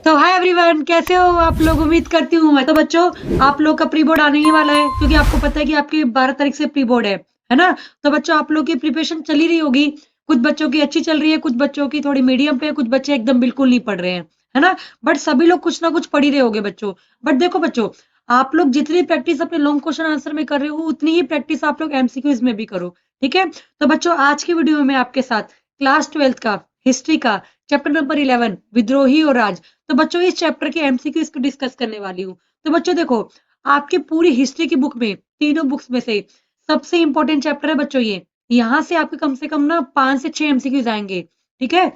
तो hi everyone, कैसे हो आप लोग। उम्मीद करती हूँ मैं तो बच्चों आप लोग का प्री बोर्ड आने ही वाला है, क्योंकि आपको पता है कि आपकी 12 तारीख से प्री बोर्ड है ना। तो बच्चों आप लोग की प्रिपरेशन चली रही होगी। कुछ बच्चों की अच्छी चल रही है, कुछ बच्चों की थोड़ी मीडियम पे, कुछ बच्चे एकदम बिल्कुल नहीं पढ़ रहे हैं, है ना। बट सभी लोग कुछ ना कुछ पढ़ ही रहे होगे बच्चों। बट देखो बच्चों, आप लोग जितनी प्रैक्टिस अपने लॉन्ग क्वेश्चन आंसर में कर रहे हो, उतनी ही प्रैक्टिस आप लोग एमसीक्यूज में भी करो, ठीक है। तो बच्चों आज की वीडियो में आपके साथ क्लास 12th का हिस्ट्री का चैप्टर नंबर 11 विद्रोही और राज। तो बच्चों इस चैप्टर के एमसीक्यू इसको डिस्कस करने वाली हूँ। तो बच्चों देखो, आपकी पूरी हिस्ट्री की बुक में, तीनों बुक्स में से सबसे इंपॉर्टेंट चैप्टर है बच्चों ये। यहाँ से आपके कम से कम ना 5 से 6 एमसीक्यूज आएंगे, ठीक है।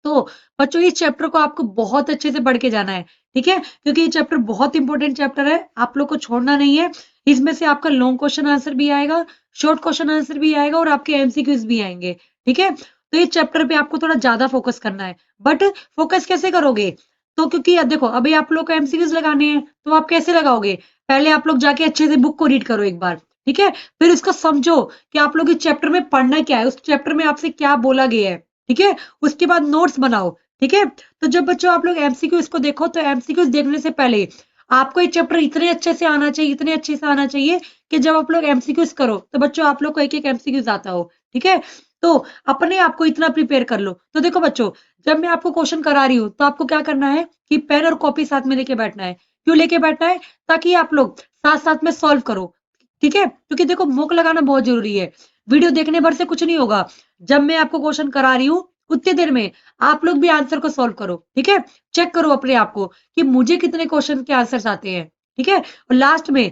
तो बच्चों इस चैप्टर को आपको बहुत अच्छे से पढ़ के जाना है, ठीक है, क्योंकि ये चैप्टर बहुत इंपॉर्टेंट चैप्टर है, आप लोग को छोड़ना नहीं है। इसमें से आपका लॉन्ग क्वेश्चन आंसर भी आएगा, शॉर्ट क्वेश्चन आंसर भी आएगा और आपके एमसीक्यूज भी आएंगे, ठीक है। तो इस चैप्टर पे आपको थोड़ा ज्यादा फोकस करना है। बट फोकस कैसे करोगे? तो क्योंकि अब देखो, अभी आप लोग को एमसीक्यूज लगाने हैं, तो आप कैसे लगाओगे? पहले आप लोग जाके अच्छे से बुक को रीड करो एक बार, ठीक है। फिर उसको समझो कि आप लोग इस चैप्टर में पढ़ना क्या है, उस चैप्टर में आपसे क्या बोला गया है, ठीक है। उसके बाद नोट्स बनाओ, ठीक है। तो जब बच्चों आप लोग एमसीक्यू इसको देखो, तो एमसीक्यू देखने से पहले आपको ये चैप्टर इतने अच्छे से आना चाहिए, इतने अच्छे से आना चाहिए कि जब आप लोग एमसीक्यू करो तो बच्चों आप लोग को एक एक एमसीक्यू आता हो, ठीक है। तो अपने आप को इतना प्रिपेयर कर लो। तो देखो बच्चों, जब मैं आपको क्वेश्चन करा रही हूँ तो आपको क्या करना है कि पेन और कॉपी साथ में लेके बैठना है। क्यों लेके बैठना है? ताकि आप लोग साथ साथ में सॉल्व करो, ठीक है। क्योंकि देखो मॉक लगाना बहुत जरूरी है, वीडियो देखने भर से कुछ नहीं होगा। जब मैं आपको क्वेश्चन करा रही हूँ उतनी देर में आप लोग भी आंसर को सॉल्व करो, ठीक है। चेक करो अपने आप को कि मुझे कितने क्वेश्चन के आंसर्स आते हैं, ठीक है। और लास्ट में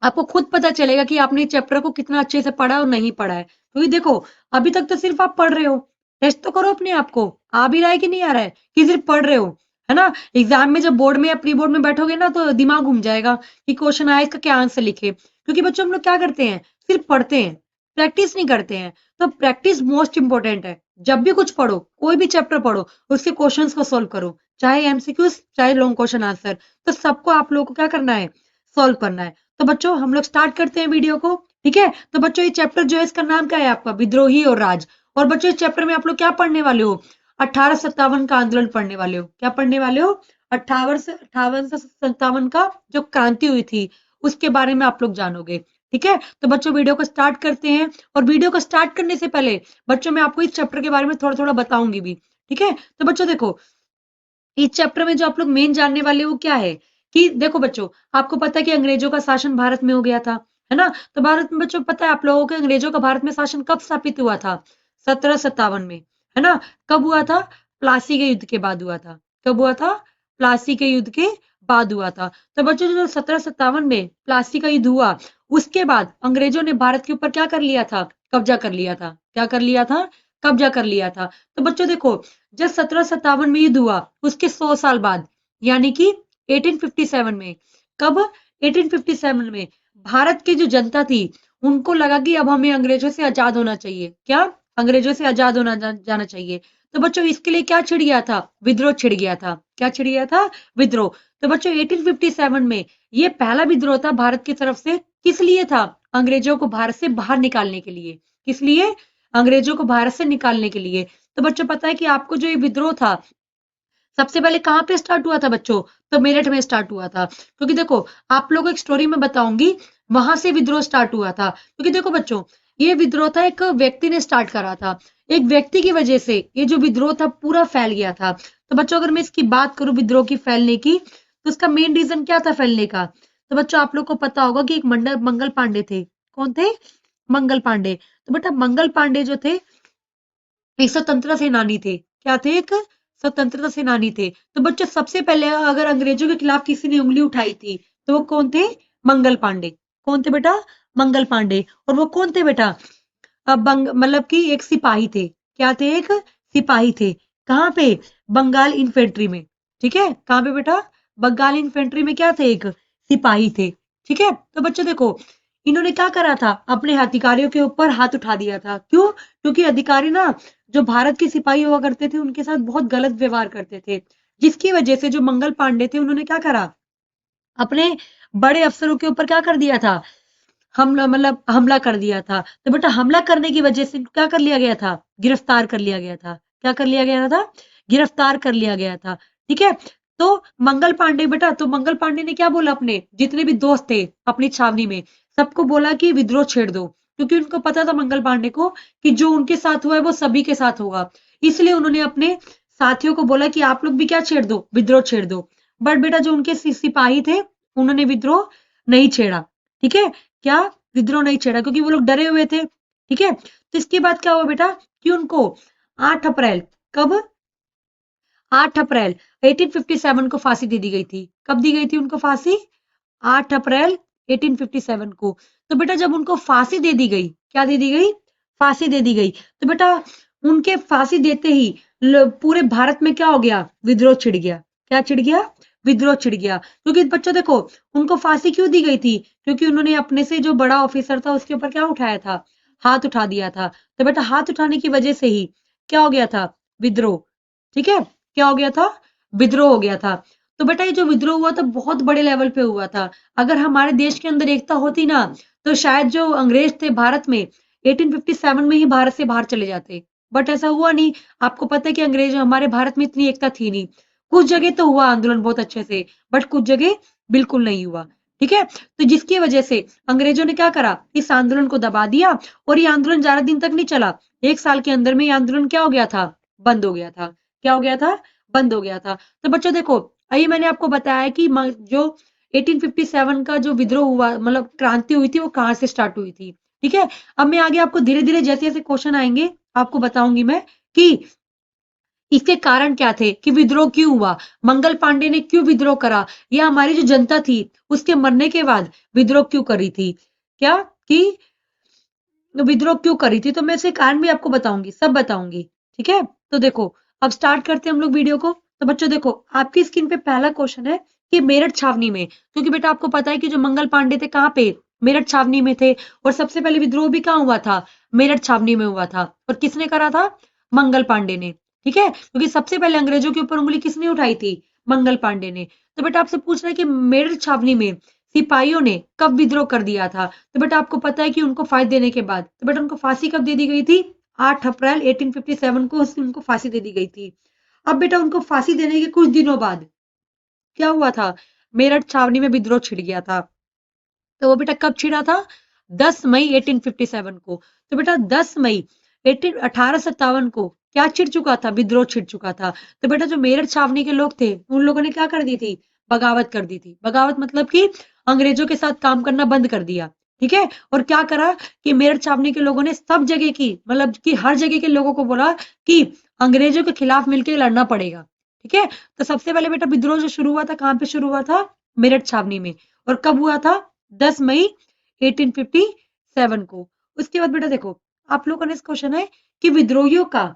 आपको खुद पता चलेगा कि आपने चैप्टर को कितना अच्छे से पढ़ा और नहीं पढ़ा है। क्योंकि देखो, अभी तक तो सिर्फ आप पढ़ रहे हो। टेस्ट तो करो अपने आप को, आ भी रहा है कि नहीं आ रहा है, कि सिर्फ पढ़ रहे हो, है ना। एग्जाम में जब बोर्ड में या प्री बोर्ड में बैठोगे ना, तो दिमाग घूम जाएगा कि क्वेश्चन आया, इसका क्या आंसर लिखे। क्योंकि बच्चों हम लोग क्या करते हैं, सिर्फ पढ़ते हैं, प्रैक्टिस नहीं करते हैं। तो प्रैक्टिस मोस्ट इंपॉर्टेंट है। जब भी कुछ पढ़ो, कोई भी चैप्टर पढ़ो, उसके क्वेश्चन को सोल्व करो, चाहे एमसीक्यूज चाहे लॉन्ग क्वेश्चन आंसर, तो सबको आप लोगों को क्या करना है, सोल्व करना है। तो बच्चों हम लोग स्टार्ट करते हैं वीडियो को, ठीक है। तो बच्चों ये चैप्टर जो है, इसका नाम क्या है आपका, विद्रोही और राज। और बच्चों इस चैप्टर में आप लोग क्या पढ़ने वाले हो, 1857 का आंदोलन पढ़ने वाले हो। क्या पढ़ने वाले हो? 1857 का जो क्रांति हुई थी, उसके बारे में आप लोग जानोगे, ठीक है। तो बच्चों वीडियो को स्टार्ट करते हैं। और वीडियो को स्टार्ट करने से पहले बच्चों मैं आपको इस चैप्टर के बारे में थोड़ा थोड़ा बताऊंगी भी, ठीक है। तो बच्चों देखो, इस चैप्टर में जो आप लोग मेन जानने वाले हो क्या है, कि देखो बच्चों, आपको पता है कि अंग्रेजों का शासन भारत में हो गया था, है ना। तो भारत में बच्चों पता है आप लोगों को अंग्रेजों का भारत में शासन कब स्थापित हुआ था? 1757 में, है ना। कब हुआ था? प्लासी के युद्ध के बाद हुआ था। कब हुआ था? प्लासी के युद्ध के बाद हुआ था। तो बच्चों जो 1757 में प्लासी का युद्ध हुआ, उसके बाद अंग्रेजों ने भारत के ऊपर क्या कर लिया था, कब्जा कर लिया था। क्या कर लिया था? कब्जा कर लिया था। तो बच्चों देखो, जब 1757 में युद्ध हुआ, उसके 100 साल बाद, यानी कि 1857 में, कब? 1857 में भारत की जो जनता थी, उनको लगा कि अब हमें अंग्रेजों से आजाद होना चाहिए। क्या? अंग्रेजों से आजाद होना जाना चाहिए। तो बच्चों इसके लिए क्या छिड़ गया था? विद्रोह छिड़ गया था। क्या छिड़ गया था? विद्रोह। तो बच्चों 1857 में ये पहला विद्रोह था भारत की तरफ से। किस लिए था? अंग्रेजों को भारत से बाहर निकालने के लिए। किस लिए? अंग्रेजों को भारत से निकालने के लिए। तो बच्चों पता है कि आपको जो ये विद्रोह था, सबसे पहले कहाँ पे स्टार्ट हुआ था बच्चों? तो मेरठ में स्टार्ट हुआ था। क्योंकि देखो, आप लोगों को एक स्टोरी में बताऊंगी, वहां से विद्रोह स्टार्ट हुआ था। क्योंकि देखो बच्चों, ये विद्रोह था एक व्यक्ति ने स्टार्ट करा था। एक व्यक्ति की वजह से ये जो विद्रोह था पूरा फैल गया था। तो बच्चों अगर मैं इसकी बात करूं विद्रोह की फैलने की, तो उसका मेन रीजन क्या था फैलने का? तो बच्चों आप लोग को पता होगा कि एक मंगल पांडे थे। कौन थे? मंगल पांडे। तो बेटा मंगल पांडे जो थे, एक स्वतंत्रता सेनानी थे। क्या थे? एक स्वतंत्रता सेनानी थे। तो बच्चों सबसे पहले अगर अंग्रेजों के खिलाफ किसी ने उंगली उठाई थी, तो वो कौन थे? मंगल पांडे। कौन थे बेटा? मंगल पांडे। और वो कौन थे बेटा? मतलब कि एक सिपाही थे। क्या थे? एक सिपाही थे। कहाँ पे? बंगाल इन्फेंट्री में, ठीक है। कहाँ पे बेटा? बंगाल इन्फेंट्री में क्या थे? एक सिपाही थे, ठीक है। तो बच्चों देखो, इन्होंने क्या करा था, अपने अधिकारियों के ऊपर हाथ उठा दिया था। क्यों? क्योंकि अधिकारी ना, जो भारत के सिपाही हुआ करते थे, उनके साथ बहुत गलत व्यवहार करते थे। जिसकी वजह से जो मंगल पांडे थे, उन्होंने क्या करा, अपने बड़े अफसरों के ऊपर क्या कर दिया था, हमला, मतलब हमला कर दिया था। तो बेटा हमला करने की वजह से क्या कर लिया गया था? गिरफ्तार कर लिया गया था। क्या कर लिया गया था? गिरफ्तार कर लिया गया था, ठीक है। तो मंगल पांडे बेटा, तो मंगल पांडे ने क्या बोला, अपने जितने भी दोस्त थे अपनी छावनी में सबको बोला कि विद्रोह छेड़ दो, क्योंकि उनको पता था मंगल पांडे को कि जो उनके साथ हुआ है वो सभी के साथ होगा। इसलिए उन्होंने अपने साथियों को बोला कि आप लोग भी क्या छेड़ दो, विद्रोह छेड़ दो। बट बेटा जो उनके सिपाही थे उन्होंने विद्रोह नहीं छेड़ा। ठीक है, क्या विद्रोह नहीं छेड़ा, क्योंकि वो लोग डरे हुए थे। ठीक है, तो इसके बाद क्या हुआ बेटा कि उनको 8 अप्रैल, कब, 8 अप्रैल 1857 को फांसी दे दी गई थी। कब दी गई थी उनको फांसी? 8 अप्रैल 1857 को। तो बेटा जब उनको फांसी दे दी गई, क्या दे दी गई? फांसी दे दी गई। तो बेटा उनके फांसी देते ही पूरे भारत में क्या हो गया? विद्रोह छिड़ गया। क्या छिड़ गया? विद्रोह छिड़ गया। क्योंकि बच्चों देखो, उनको फांसी क्यों दी गई थी? क्योंकि उन्होंने अपने से जो बड़ा ऑफिसर था उसके ऊपर क्या उठाया था? हाथ उठा दिया था। तो बेटा हाथ उठाने की वजह से ही क्या हो गया था? विद्रोह। ठीक है, क्या हो गया था? विद्रोह हो गया था। तो बेटा ये जो विद्रोह हुआ था बहुत बड़े लेवल पे हुआ था। अगर हमारे देश के अंदर एकता होती ना, तो शायद जो अंग्रेज थे भारत में 1857 में ही भारत से बाहर चले जाते। बट ऐसा हुआ नहीं। आपको पता है कि अंग्रेज हमारे भारत में इतनी एकता थी नहीं। कुछ जगह तो हुआ आंदोलन बहुत अच्छे से, बट कुछ जगह बिल्कुल नहीं हुआ। ठीक है, तो जिसकी वजह से अंग्रेजों ने क्या करा, इस आंदोलन को दबा दिया। और ये आंदोलन ज्यादा दिन तक नहीं चला। 1 साल के अंदर में ये आंदोलन क्या हो गया था? बंद हो गया था। क्या हो गया था? बंद हो गया था। तो बच्चों देखो, अभी मैंने आपको बताया कि जो 1857 का जो विद्रोह हुआ, मतलब क्रांति हुई थी, वो कहाँ से स्टार्ट हुई थी। ठीक है, अब मैं आगे आपको धीरे धीरे जैसे जैसे क्वेश्चन आएंगे आपको बताऊंगी मैं कि इसके कारण क्या थे, कि विद्रोह क्यों हुआ, मंगल पांडे ने क्यों विद्रोह करा, या हमारी जो जनता थी उसके मरने के बाद विद्रोह क्यों करी थी, क्या कि विद्रोह क्यों करी थी। तो मैं इसके कारण भी आपको बताऊंगी, सब बताऊंगी। ठीक है, तो देखो अब स्टार्ट करते हैं हम लोग वीडियो को। तो बच्चों देखो, आपकी स्क्रीन पे पहला क्वेश्चन है कि मेरठ छावनी में, क्योंकि बेटा आपको पता है कि जो मंगल पांडे थे कहाँ पे, मेरठ छावनी में थे। और सबसे पहले विद्रोह भी कहाँ हुआ था? मेरठ छावनी में हुआ था। और किसने करा था? मंगल पांडे ने। ठीक है, क्योंकि सबसे पहले अंग्रेजों के ऊपर उंगली किसने उठाई थी? मंगल पांडे ने। तो बेटा आपसे पूछ रहा है कि मेरठ छावनी में सिपाहियों ने कब विद्रोह कर दिया था? तो बेटा आपको पता है कि उनको फांसी देने के बाद, तो बेटा उनको फांसी कब दे दी गई थी? 8 अप्रैल 1857 को उनको फांसी दे दी गई थी। अब बेटा उनको फांसी देने के कुछ दिनों बाद क्या हुआ था? मेरठ छावनी में विद्रोह छिड़ गया था। तो वो बेटा कब छिड़ा था? 10 मई 1857 को। तो बेटा 10 मई 1857 को क्या छिड़ चुका था? विद्रोह छिड़ चुका था। तो बेटा जो मेरठ छावनी के लोग थे उन लोगों ने क्या कर दी थी? बगावत कर दी थी। बगावत मतलब कि अंग्रेजों के साथ काम करना बंद कर दिया। ठीक है, और क्या करा कि मेरठ छावनी के लोगों ने सब जगह की, मतलब कि हर जगह के लोगों को बोला कि अंग्रेजों के खिलाफ मिलकर लड़ना पड़ेगा। ठीक है, तो सबसे पहले बेटा विद्रोह जो शुरू हुआ था कहां पे शुरू हुआ था? मेरठ छावनी में। और कब हुआ था? 10 मई 1857 को। उसके बाद बेटा देखो, आप लोगों का नेक्स्ट क्वेश्चन है कि विद्रोहियों का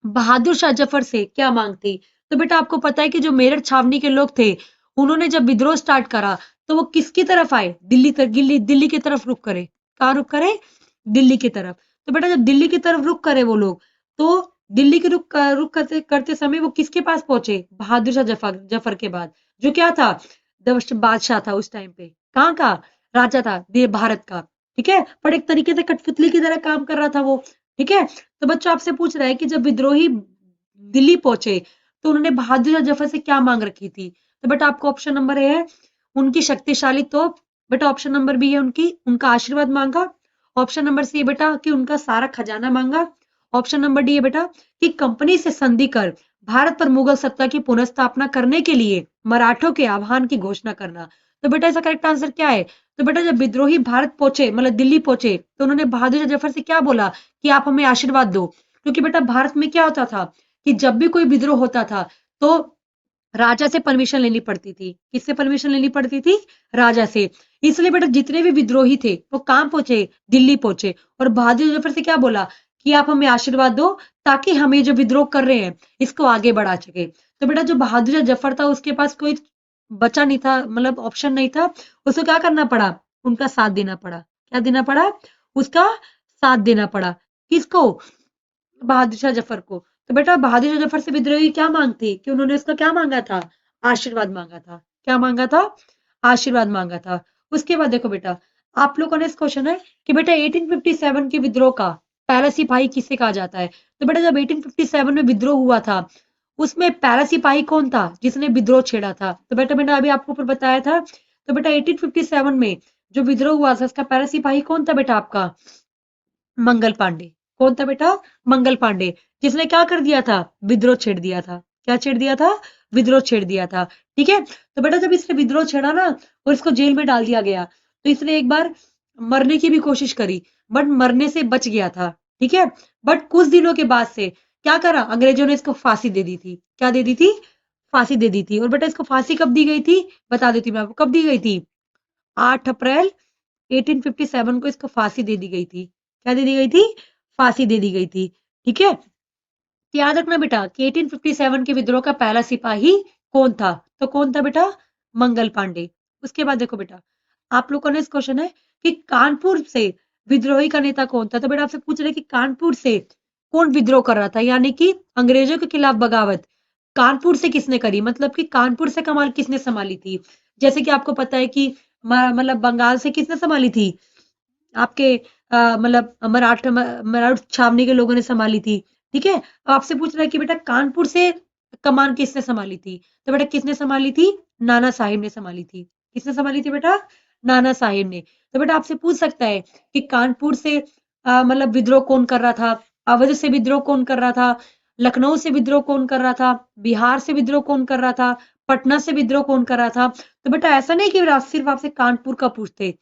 बहादुर शाह जफर से क्या मांग थी। तो बेटा आपको पता है कि जो मेरठ छावनी के लोग थे उन्होंने जब विद्रोह स्टार्ट करा तो वो किसकी तरफ आए? दिल्ली की तरफ रुख करे। कहाँ रुख करे? दिल्ली की तरफ। तो बेटा जब दिल्ली की तरफ रुख करे वो लोग, तो दिल्ली के रुख करते करते समय वो किसके पास पहुंचे? बहादुर शाह जफर जफर के बाद, जो क्या था? बादशाह था उस टाइम पे। कहाँ का? राजा था भारत का। ठीक है, पर एक तरीके से कठपुतली की तरह काम कर रहा था वो। ठीक है, तो बच्चों आपसे पूछ रहा है कि जब विद्रोही दिल्ली पहुंचे तो उन्होंने बहादुर शाह जफर से क्या मांग रखी थी। तो बेटा आपको ऑप्शन नंबर ए है उनकी शक्तिशाली तोप। बेटा ऑप्शन नंबर बी है उनका आशीर्वाद मांगा। ऑप्शन नंबर सी है बेटा कि उनका सारा खजाना मांगा। ऑप्शन नंबर डी है बेटा कि कंपनी से संधि कर भारत पर मुगल सत्ता की पुनर्स्थापना करने के लिए मराठों के आह्वान की घोषणा करना। तो बेटा इसका करेक्ट आंसर क्या है? तो बेटा जब विद्रोही भारत पहुंचे, मतलब दिल्ली पहुंचे, तो उन्होंने बहादुर शाह जफर से क्या बोला कि आप हमें आशीर्वाद दो। क्योंकि बेटा भारत में क्या होता था कि जब भी कोई विद्रोह होता था तो राजा से परमिशन लेनी पड़ती थी। किससे परमिशन लेनी पड़ती थी? राजा से। इसलिए बेटा जितने भी विद्रोही थे वो कहाँ पहुंचे? दिल्ली पहुंचे। और बहादुर जफर से क्या बोला कि आप हमें आशीर्वाद दो ताकि हम ये जो विद्रोह कर रहे हैं इसको आगे बढ़ा सके। तो बेटा जो बहादुर जफर था उसके पास कोई बचा नहीं था, मतलब ऑप्शन नहीं था। उसको क्या करना पड़ा? उनका साथ देना पड़ा। क्या देना पड़ा? उसका साथ देना पड़ा। किसको? बहादुर शाह जफर को। तो बेटा बहादुर शाह जफर से विद्रोही क्या मांगती कि उन्होंने उसका क्या मांगा था? आशीर्वाद मांगा था। क्या मांगा था? आशीर्वाद मांगा था। उसके बाद देखो बेटा, आप लोगों का नेक्स्ट क्वेश्चन है कि बेटा 1857 के विद्रोह का पहला सिपाही किसे कहा जाता है। तो बेटा जब 1857 में विद्रोह हुआ था उसमें पहला सिपाही कौन था जिसने विद्रोह छेड़ा था? तो बेटा मैंने अभी आपको ऊपर बताया था। तो बेटा 1857 में जो विद्रोह हुआ था उसका पहला सिपाही कौन था बेटा आपका? मंगल पांडे। कौन था बेटा? मंगल पांडे। जिसने क्या कर दिया था? विद्रोह छेड़ दिया था। क्या छेड़ दिया था? विद्रोह छेड़ दिया था। ठीक है। तो बेटा जब इसने विद्रोह छेड़ा ना और इसको जेल में डाल दिया गया, तो इसने एक बार मरने की भी कोशिश करी, बट मरने से बच गया था। ठीक है। बट कुछ दिनों के बाद से क्या करा? अंग्रेजों ने इसको फांसी दे दी थी। क्या दे दी थी? फांसी दे दी थी। और बेटा इसको फांसी कब दी गई थी? बता देती हूँ मैं आपको कब दी गई थी। 8 अप्रैल 1857 को इसको फांसी दे दी गई थी। क्या दे दी गई थी? फांसी दे दी गई थी। ठीक है। तो याद रखना बेटा कि 1857 के विद्रोह का पहला सिपाही कौन था? तो कौन था बेटा? मंगल पांडे। उसके बाद देखो बेटा, आप लोग का नेक्स्ट क्वेश्चन है कि कानपुर से विद्रोही का नेता कौन था? तो बेटा आपसे पूछ रहे कि कानपुर से कौन विद्रोह कर रहा था, यानी कि अंग्रेजों के खिलाफ बगावत कानपुर से किसने करी, मतलब कि कानपुर से कमान किसने संभाली थी? जैसे कि आपको पता है कि मतलब बंगाल से किसने संभाली थी? आपके मतलब मराठ छावनी के लोगों ने संभाली थी। ठीक है। अब आपसे पूछ रहा है कि बेटा कानपुर से कमान किसने संभाली थी? तो बेटा किसने संभाली थी? नाना साहिब ने संभाली थी। किसने संभाली थी बेटा? नाना साहिब ने। तो बेटा आपसे पूछ सकता है कि कानपुर से मतलब विद्रोह कौन कर रहा था? अवध से विद्रोह कौन कर रहा था? लखनऊ से विद्रोह कौन कर रहा था? बिहार से विद्रोह कौन कर रहा था? पटना से विद्रोह कौन कर रहा था? तो बेटा ऐसा नहीं कि सिर्फ आपसे कानपुर का पूछते,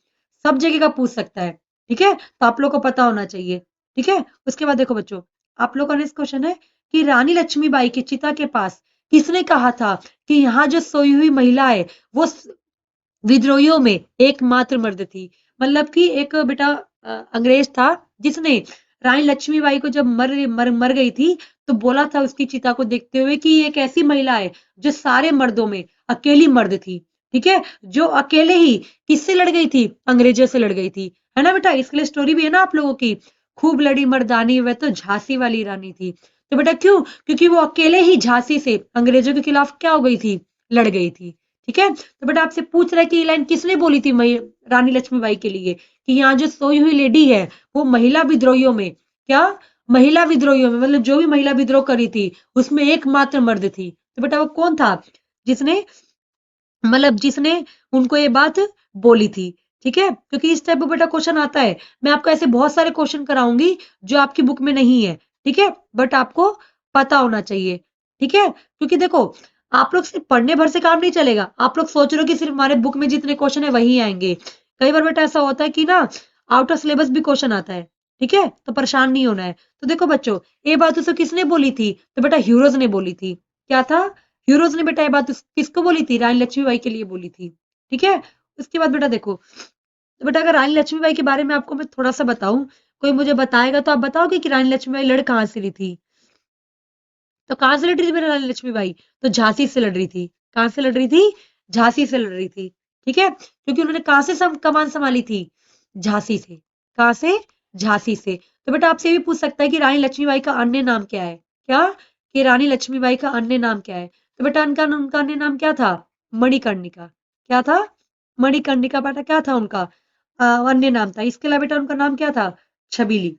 सब जगह का पूछ सकता है। ठीक है। तो आप लोग को पता होना चाहिए। ठीक है। उसके बाद देखो बच्चों, आप लोग का नेक्स्ट क्वेश्चन है कि रानी लक्ष्मीबाई की चिता के पास किसने कहा था कि यहाँ जो सोई हुई महिला है वो विद्रोहियों में एकमात्र मर्द थी? मतलब कि एक बेटा अंग्रेज था जिसने रानी लक्ष्मीबाई को जब मर गई थी तो बोला था उसकी चिता को देखते हुए कि ये एक ऐसी महिला है जो सारे मर्दों में अकेली मर्द थी। ठीक है। जो अकेले ही किससे लड़ गई थी? अंग्रेजों से लड़ गई थी। है ना बेटा? इसके लिए स्टोरी भी है ना आप लोगों की, खूब लड़ी मर्दानी वह तो झांसी वाली रानी थी। तो बेटा क्यों? क्योंकि वो अकेले ही झांसी से अंग्रेजों के खिलाफ क्या हो गई थी? लड़ गई थी। ठीक है। तो बेटा आपसे पूछ रहा है कि ये लाइन किसने बोली थी रानी लक्ष्मीबाई के लिए कि यहाँ जो सोई हुई लेडी है वो महिला विद्रोहियों में, क्या महिला विद्रोहियों में, मतलब जो भी महिला विद्रोह करी थी उसमें एकमात्र मर्द थी। तो बेटा वो कौन था जिसने, मतलब जिसने उनको ये बात बोली थी? ठीक है। क्योंकि इस टाइप का बेटा क्वेश्चन आता है। मैं आपको ऐसे बहुत सारे क्वेश्चन कराऊंगी जो आपकी बुक में नहीं है। ठीक है। बट आपको पता होना चाहिए। ठीक है। क्योंकि देखो आप लोग सिर्फ पढ़ने भर से काम नहीं चलेगा। आप लोग सोच रहे हो कि सिर्फ हमारे बुक में जितने क्वेश्चन है वही आएंगे। कई बार बेटा ऐसा होता है कि ना आउट ऑफ सिलेबस भी क्वेश्चन आता है। ठीक है। तो परेशान नहीं होना है। तो देखो बच्चों, ये बात उसे किसने बोली थी? तो बेटा हीरोज ने बोली थी। क्या था? हीरोज ने बेटा ये बात किसको बोली थी? रानी लक्ष्मीबाई के लिए बोली थी। ठीक है। उसके बाद बेटा देखो, तो बेटा अगर रानी लक्ष्मीबाई के बारे में आपको मैं थोड़ा सा बताऊं, कोई मुझे बताएगा तो आप बताओगे कि रानी लक्ष्मीबाई लड़ कहां से रही थी? तो कहां से लड़ रही थी मेरी रानी लक्ष्मीबाई? तो झांसी से लड़ रही थी। कहां से लड़ रही थी? झांसी से लड़ रही थी। ठीक है। क्योंकि उन्होंने कहां से कमान संभाली थी? झांसी से। कहां से? झांसी से। तो बेटा आपसे ये भी पूछ सकता है कि रानी लक्ष्मीबाई का अन्य नाम क्या है? क्या? कि रानी लक्ष्मीबाई का अन्य नाम क्या है? तो बेटा उनका अन्य नाम क्या था? मणिकर्णिका। क्या था? मणिकर्णिका बेटा क्या था उनका अन्य नाम था। इसके अलावा बेटा उनका नाम क्या था? छबीली।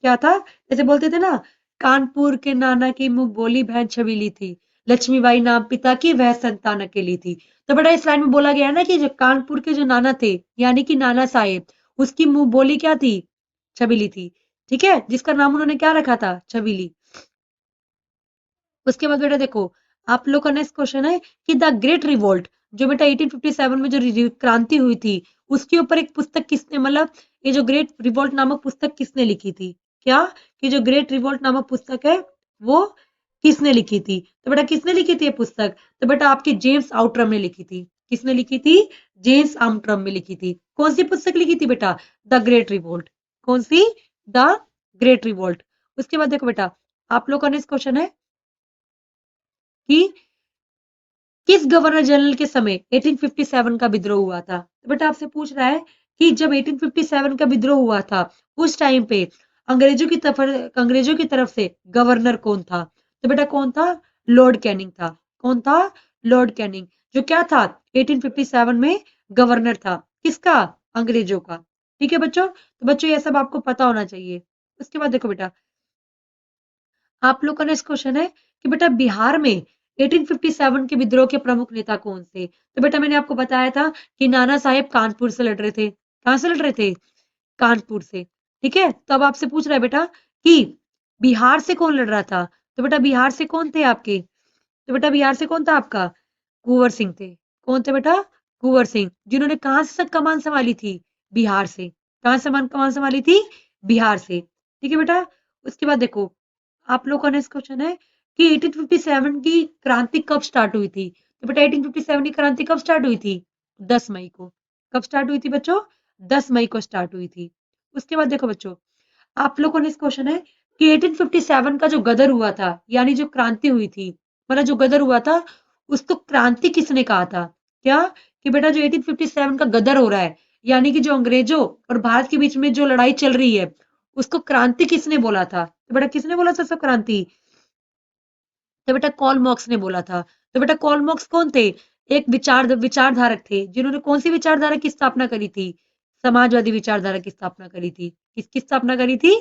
क्या था? जैसे बोलते थे ना, कानपुर के नाना की मुंह बोली बहन छबीली थी, लक्ष्मीबाई नाम पिता की वह संतान अकेली थी। तो बेटा इस लाइन में बोला गया है ना कि जो कानपुर के जो नाना थे यानी कि नाना साहेब, उसकी मुंह बोली क्या थी? छबीली थी। ठीक है। जिसका नाम उन्होंने क्या रखा था? छबीली। उसके बाद बेटा देखो, आप लोग का नेक्स्ट क्वेश्चन है कि द ग्रेट रिवोल्ट जो बेटा 1857 में जो क्रांति हुई थी उसके ऊपर एक पुस्तक किसने, मतलब ये जो ग्रेट रिवोल्ट नामक पुस्तक किसने लिखी थी? क्या? कि जो ग्रेट रिवोल्ट नामक पुस्तक है वो किसने लिखी थी? तो बेटा किसने लिखी थी ये पुस्तक? तो बेटा आपकी जेम्स आउटरम ने लिखी थी। किसने लिखी थी? जेम्स आउटरम में लिखी थी। कौन सी पुस्तक लिखी थी बेटा? The great revolt. कौन सी? The great revolt. उसके बाद देखो बेटा, आप लोग का नेक्स्ट क्वेश्चन है कि किस गवर्नर जनरल के समय 1857 का विद्रोह हुआ था? तो बेटा आपसे पूछ रहा है कि जब 1857 का विद्रोह हुआ था उस टाइम पे अंग्रेजों की तरफ से गवर्नर कौन था? तो बेटा कौन था? लॉर्ड कैनिंग था। कौन था? Lord Canning. जो क्या था? 1857 में गवर्नर था। किसका? अंग्रेजों का। ठीक है बच्चों। तो बच्चों ये सब आपको पता होना चाहिए। उसके बाद देखो बेटा, आप लोग का नेक्स्ट क्वेश्चन है कि बेटा बिहार में 1857 के विद्रोह के प्रमुख नेता कौन थे? तो बेटा मैंने आपको बताया था कि नाना साहेब कानपुर से लड़ रहे थे। कहाँ से लड़ रहे थे? कानपुर से। ठीक है? तो अब आपसे पूछ रहा है बेटा कि बिहार से कौन लड़ रहा था? तो बेटा बिहार से कौन थे आपके? तो बेटा बिहार से कौन था आपका? कुंवर सिंह थे। कौन थे बेटा? कुंवर सिंह, जिन्होंने कहाँ से कमान संभाली थी? बिहार से। कहाँ से कमान संभाली थी? बिहार से। ठीक है बेटा? उसके बाद देखो, आप लोग का नेक्स्ट क्वेश्चन है कि 1857 की क्रांति कब स्टार्ट हुई थी? तो बेटा 1857 की क्रांति कब स्टार्ट हुई थी? 10 मई को। कब स्टार्ट हुई थी बच्चों? 10 मई को स्टार्ट हुई थी। उसके बाद देखो बच्चों, आप लोगों ने इस क्वेश्चन है कि 1857 का जो गदर हुआ था, यानी जो क्रांति हुई थी, मतलब जो गदर हुआ था, उसको क्रांति किसने कहा था? क्या? कि बेटा जो 1857 का गदर हो रहा है, यानी कि जो अंग्रेजों और भारत के बीच में जो लड़ाई चल रही है, उसको क्रांति किसने बोला था? तो बेटा किसने बोला था सब क्रांति? तो बेटा कॉल मॉक्स ने बोला था। तो बेटा कॉल मॉक्स कौन थे? एक विचारधारक थे, जिन्होंने कौन सी विचारधारा की स्थापना करी थी? समाजवादी विचारधारा की स्थापना करी थी। किसकी स्थापना करी थी?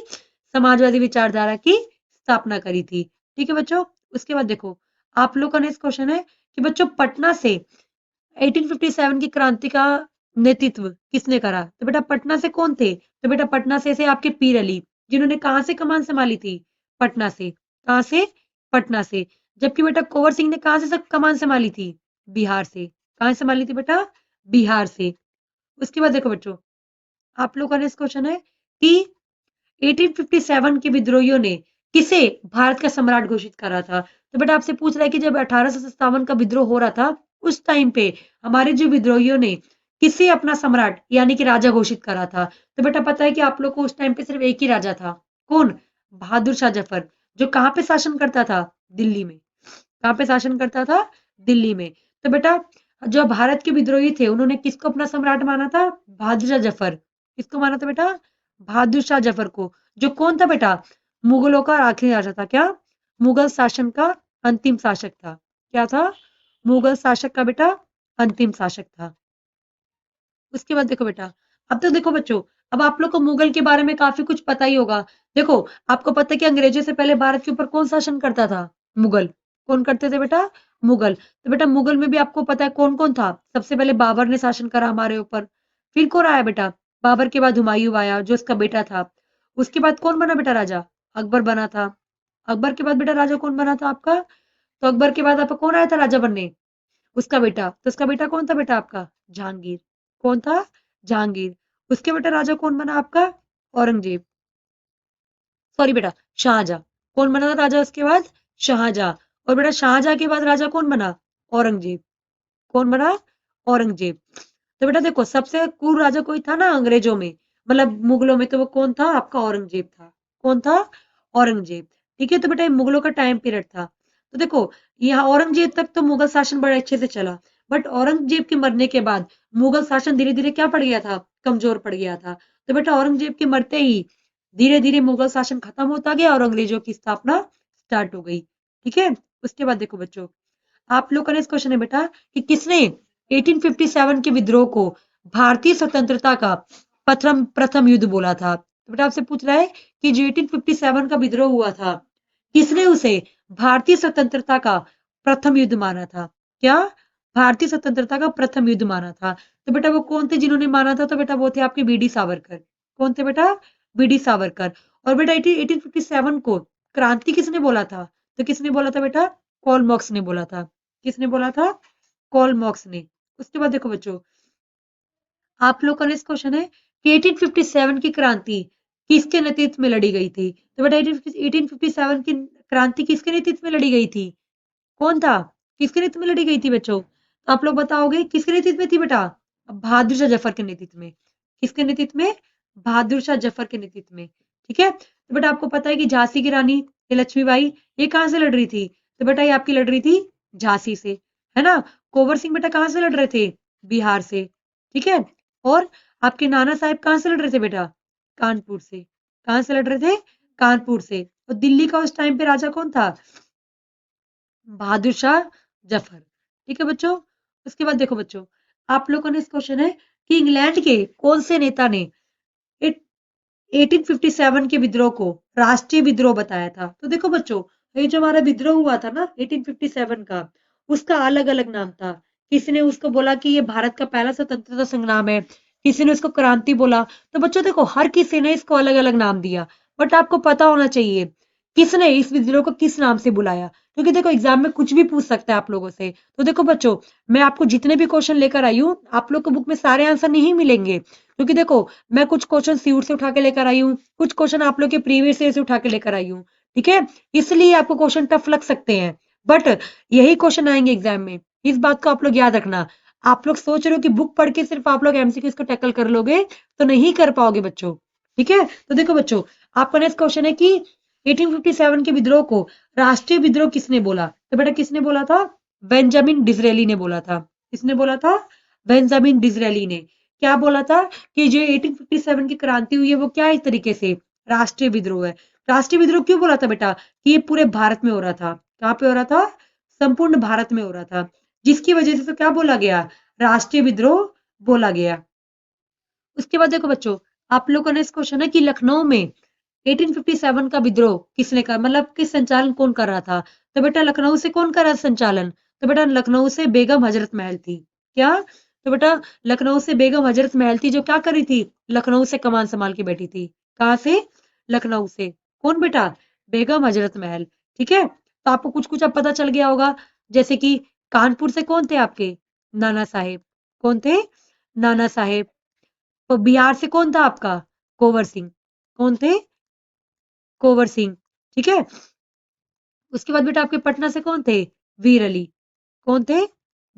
समाजवादी विचारधारा की स्थापना करी थी। ठीक है बच्चों? उसके बाद देखो, आप लोग का नेक्स्ट क्वेश्चन है कि बच्चों पटना से 1857 की क्रांति का नेतृत्व किसने करा? तो बेटा पटना से कौन थे? तो बेटा पटना से आपके पीर अली, जिन्होंने कहां से कमान संभाली थी? पटना से। कहां से? पटना से। जबकि बेटा कुंवर सिंह ने कहां से सब कमान संभाली थी? बिहार से। कहां से संभाली थी बेटा? बिहार से। उसके बाद देखो बच्चों, आप लोग का नेक्स्ट क्वेश्चन है कि 1857 के विद्रोहियों ने किसे भारत का सम्राट घोषित करा था? तो बेटा आपसे पूछ रहा है कि जब 1857 का विद्रोह हो रहा था, उस टाइम पे हमारे जो विद्रोहियों ने किसे अपना सम्राट यानी कि राजा घोषित करा था? तो बेटा पता है कि आप लोग को उस टाइम पे सिर्फ एक ही राजा था। कौन? बहादुर शाह जफर, जो कहाँ पे शासन करता था? दिल्ली में। कहाँ पे शासन करता था? दिल्ली में। तो बेटा जो भारत के विद्रोही थे, उन्होंने किसको अपना सम्राट माना था? बहादुर शाह जफर। किसको माना था बेटा? बहादुर शाह जफर को, जो कौन था बेटा? मुगलों का आखिरी राजा था। क्या? मुगल शासन का अंतिम शासक था। क्या था? मुगल शासक का बेटा अंतिम शासक था। उसके बाद देखो बेटा, अब तो देखो बच्चों, अब आप लोग को मुगल के बारे में काफी कुछ पता ही होगा। देखो, आपको पता है कि अंग्रेजों से पहले भारत के ऊपर कौन शासन करता था? मुगल। कौन करते थे बेटा? मुगल। तो बेटा मुगल में भी आपको पता है कौन कौन था? सबसे पहले बाबर ने शासन करा हमारे ऊपर। फिर कौन आया बेटा? बाबर के बाद हुमायूं आया, जो उसका बेटा था। उसके बाद कौन बना बेटा राजा? अकबर बना था। अकबर के बाद बेटा राजा कौन बना था आपका? तो अकबर के बाद आपका कौन आया था राजा बनने? उसका बेटा। तो उसका बेटा कौन था बेटा आपका? जहांगीर। कौन था? जहांगीर। उसके बेटा राजा कौन बना आपका? औरंगजेब। सॉरी बेटा, शाहजहां। कौन बना था राजा उसके बाद? शाहजहां। और बेटा शाहजहां के बाद राजा कौन बना? औरंगजेब। कौन बना? औरंगजेब। तो बेटा देखो, सबसे क्रूर राजा कोई था ना अंग्रेजों में, मतलब मुगलों में, तो वो कौन था? आपका औरंगजेब था। कौन था? औरंगजेब। ठीक है? तो बेटा ये मुगलों का टाइम पीरियड था। तो देखो, यहाँ औरंगजेब तक तो मुगल शासन बड़े अच्छे से चला, बट औरंगजेब के मरने के बाद मुगल शासन धीरे धीरे क्या पड़ गया था? कमजोर पड़ गया था। तो बेटा औरंगजेब के मरते ही धीरे धीरे मुगल शासन खत्म होता गया और अंग्रेजों की स्थापना स्टार्ट हो गई। ठीक है? उसके बाद देखो बच्चों, आप लोग का नेक्स्ट क्वेश्चन है बेटा कि किसने 1857 के विद्रोह को भारतीय स्वतंत्रता का प्रथम प्रथम युद्ध बोला था? तो बेटा आपसे पूछ रहा है कि जो 1857 का विद्रोह हुआ था, किसने उसे भारतीय स्वतंत्रता का प्रथम युद्ध माना था? क्या? भारतीय स्वतंत्रता का प्रथम युद्ध माना था। तो बेटा वो कौन थे जिन्होंने माना था? तो बेटा वो थे आपके बीडी सावरकर। कौन थे बेटा? बीडी सावरकर। और बेटा 1857 को क्रांति किसने बोला था? तो किसने बोला था बेटा? कॉल मॉक्स ने बोला था। किसने बोला था? कॉल मॉक्स ने। उसके बाद देखो बच्चों, आप लोग का नेक्स्ट क्वेश्चन है कि 1857 की क्रांति किसके नेतृत्व में लड़ी गई थी? तो बेटा 1857 की क्रांति किसके नेतृत्व में लड़ी गई थी? कौन था? किसके नेतृत्व में लड़ी गई थी बच्चों? तो आप लोग बताओगे किसके नेतृत्व में थी बेटा? बहादुर शाह जफर के नेतृत्व में। किसके नेतृत्व में? बहादुर शाह जफर के नेतृत्व में। ठीक है? तो बेटा आपको पता है कि झांसी की रानी ये लक्ष्मीबाई, ये कहां से लड़ रही थी? तो बेटा ये आपकी लड़ रही थी झांसी से, है ना? कुंवर सिंह बेटा कहां से लड़ रहे थे? बिहार से। ठीक है? और आपके नाना साहब कहां से लड़ रहे थे बेटा? कानपुर से। कहां से लड़ रहे थे? कानपुर से। और दिल्ली का उस टाइम पे राजा कौन था? बहादुर शाह जफर। ठीक है बच्चों? उसके बाद देखो बच्चों, आप लोगों ने इस क्वेश्चन है कि इंग्लैंड के कौन से नेता ने 1857 के विद्रोह को राष्ट्रीय विद्रोह बताया था? तो देखो बच्चों, ये जो हमारा विद्रोह हुआ था ना 1857 का, उसका अलग अलग नाम था। किसी ने उसको बोला कि ये भारत का पहला स्वतंत्रता संग्राम है, किसी ने उसको क्रांति बोला। तो बच्चों देखो, हर किसी ने इसको अलग अलग नाम दिया, बट आपको पता होना चाहिए किसने इस विद्रोह को किस नाम से बुलाया, क्योंकि देखो एग्जाम में कुछ भी पूछ सकता है आप लोगों से। तो देखो बच्चों, मैं आपको जितने भी क्वेश्चन लेकर आई हूँ, आप लोग को बुक में सारे आंसर नहीं मिलेंगे, क्योंकि देखो मैं कुछ क्वेश्चन सीयूट से उठा के लेकर आई हूँ, कुछ क्वेश्चन आप लोग के प्रीवियस ईयर से उठा के लेकर आई हूँ। ठीक है, इसलिए आपको क्वेश्चन टफ लग सकते हैं, बट यही क्वेश्चन आएंगे एग्जाम में, इस बात को आप लोग याद रखना। आप लोग सोच रहे हो कि बुक पढ़ के सिर्फ आप लोग एमसीक्यूज को टैकल कर लोगे, तो नहीं कर पाओगे बच्चों। ठीक है, तो देखो बच्चों, आपका नेक्स्ट क्वेश्चन है कि 1857 के विद्रोह को राष्ट्रीय विद्रोह किसने बोला? तो बेटा किसने बोला था? बेंजामिन डिसरेली ने बोला था। किसने बोला था? बेंजामिन डिसरेली ने। क्या बोला था कि जो 1857 की क्रांति हुई है वो क्या इस तरीके से राष्ट्रीय विद्रोह है। राष्ट्रीय विद्रोह क्यों बोला था बेटा? कि ये पूरे भारत में हो रहा था। कहाँ पे हो रहा था? संपूर्ण भारत में हो रहा था, जिसकी वजह से तो क्या बोला गया? राष्ट्रीय विद्रोह बोला गया। उसके बाद देखो बच्चों, आप लोगों ने इस क्वेश्चन है कि लखनऊ में 1857 का विद्रोह किसने कहा, मतलब कि संचालन कौन कर रहा था? तो बेटा लखनऊ से कौन कर रहा था संचालन? तो बेटा लखनऊ से बेगम हजरत महल थी। क्या? तो बेटा लखनऊ से बेगम हजरत महल थी, जो क्या कर रही थी? लखनऊ से कमान संभाल के बैठी थी। कहाँ से? लखनऊ से। कौन बेटा? बेगम हजरत महल। ठीक है, तो आपको कुछ कुछ अब पता चल गया होगा, जैसे कि कानपुर से कौन थे आपके? नाना साहेब। कौन थे? नाना साहेब। तो बिहार से कौन था आपका? कोवर सिंह। कौन थे? कोवर सिंह। ठीक है, उसके बाद बेटा आपके पटना से कौन थे? वीर अली। कौन थे?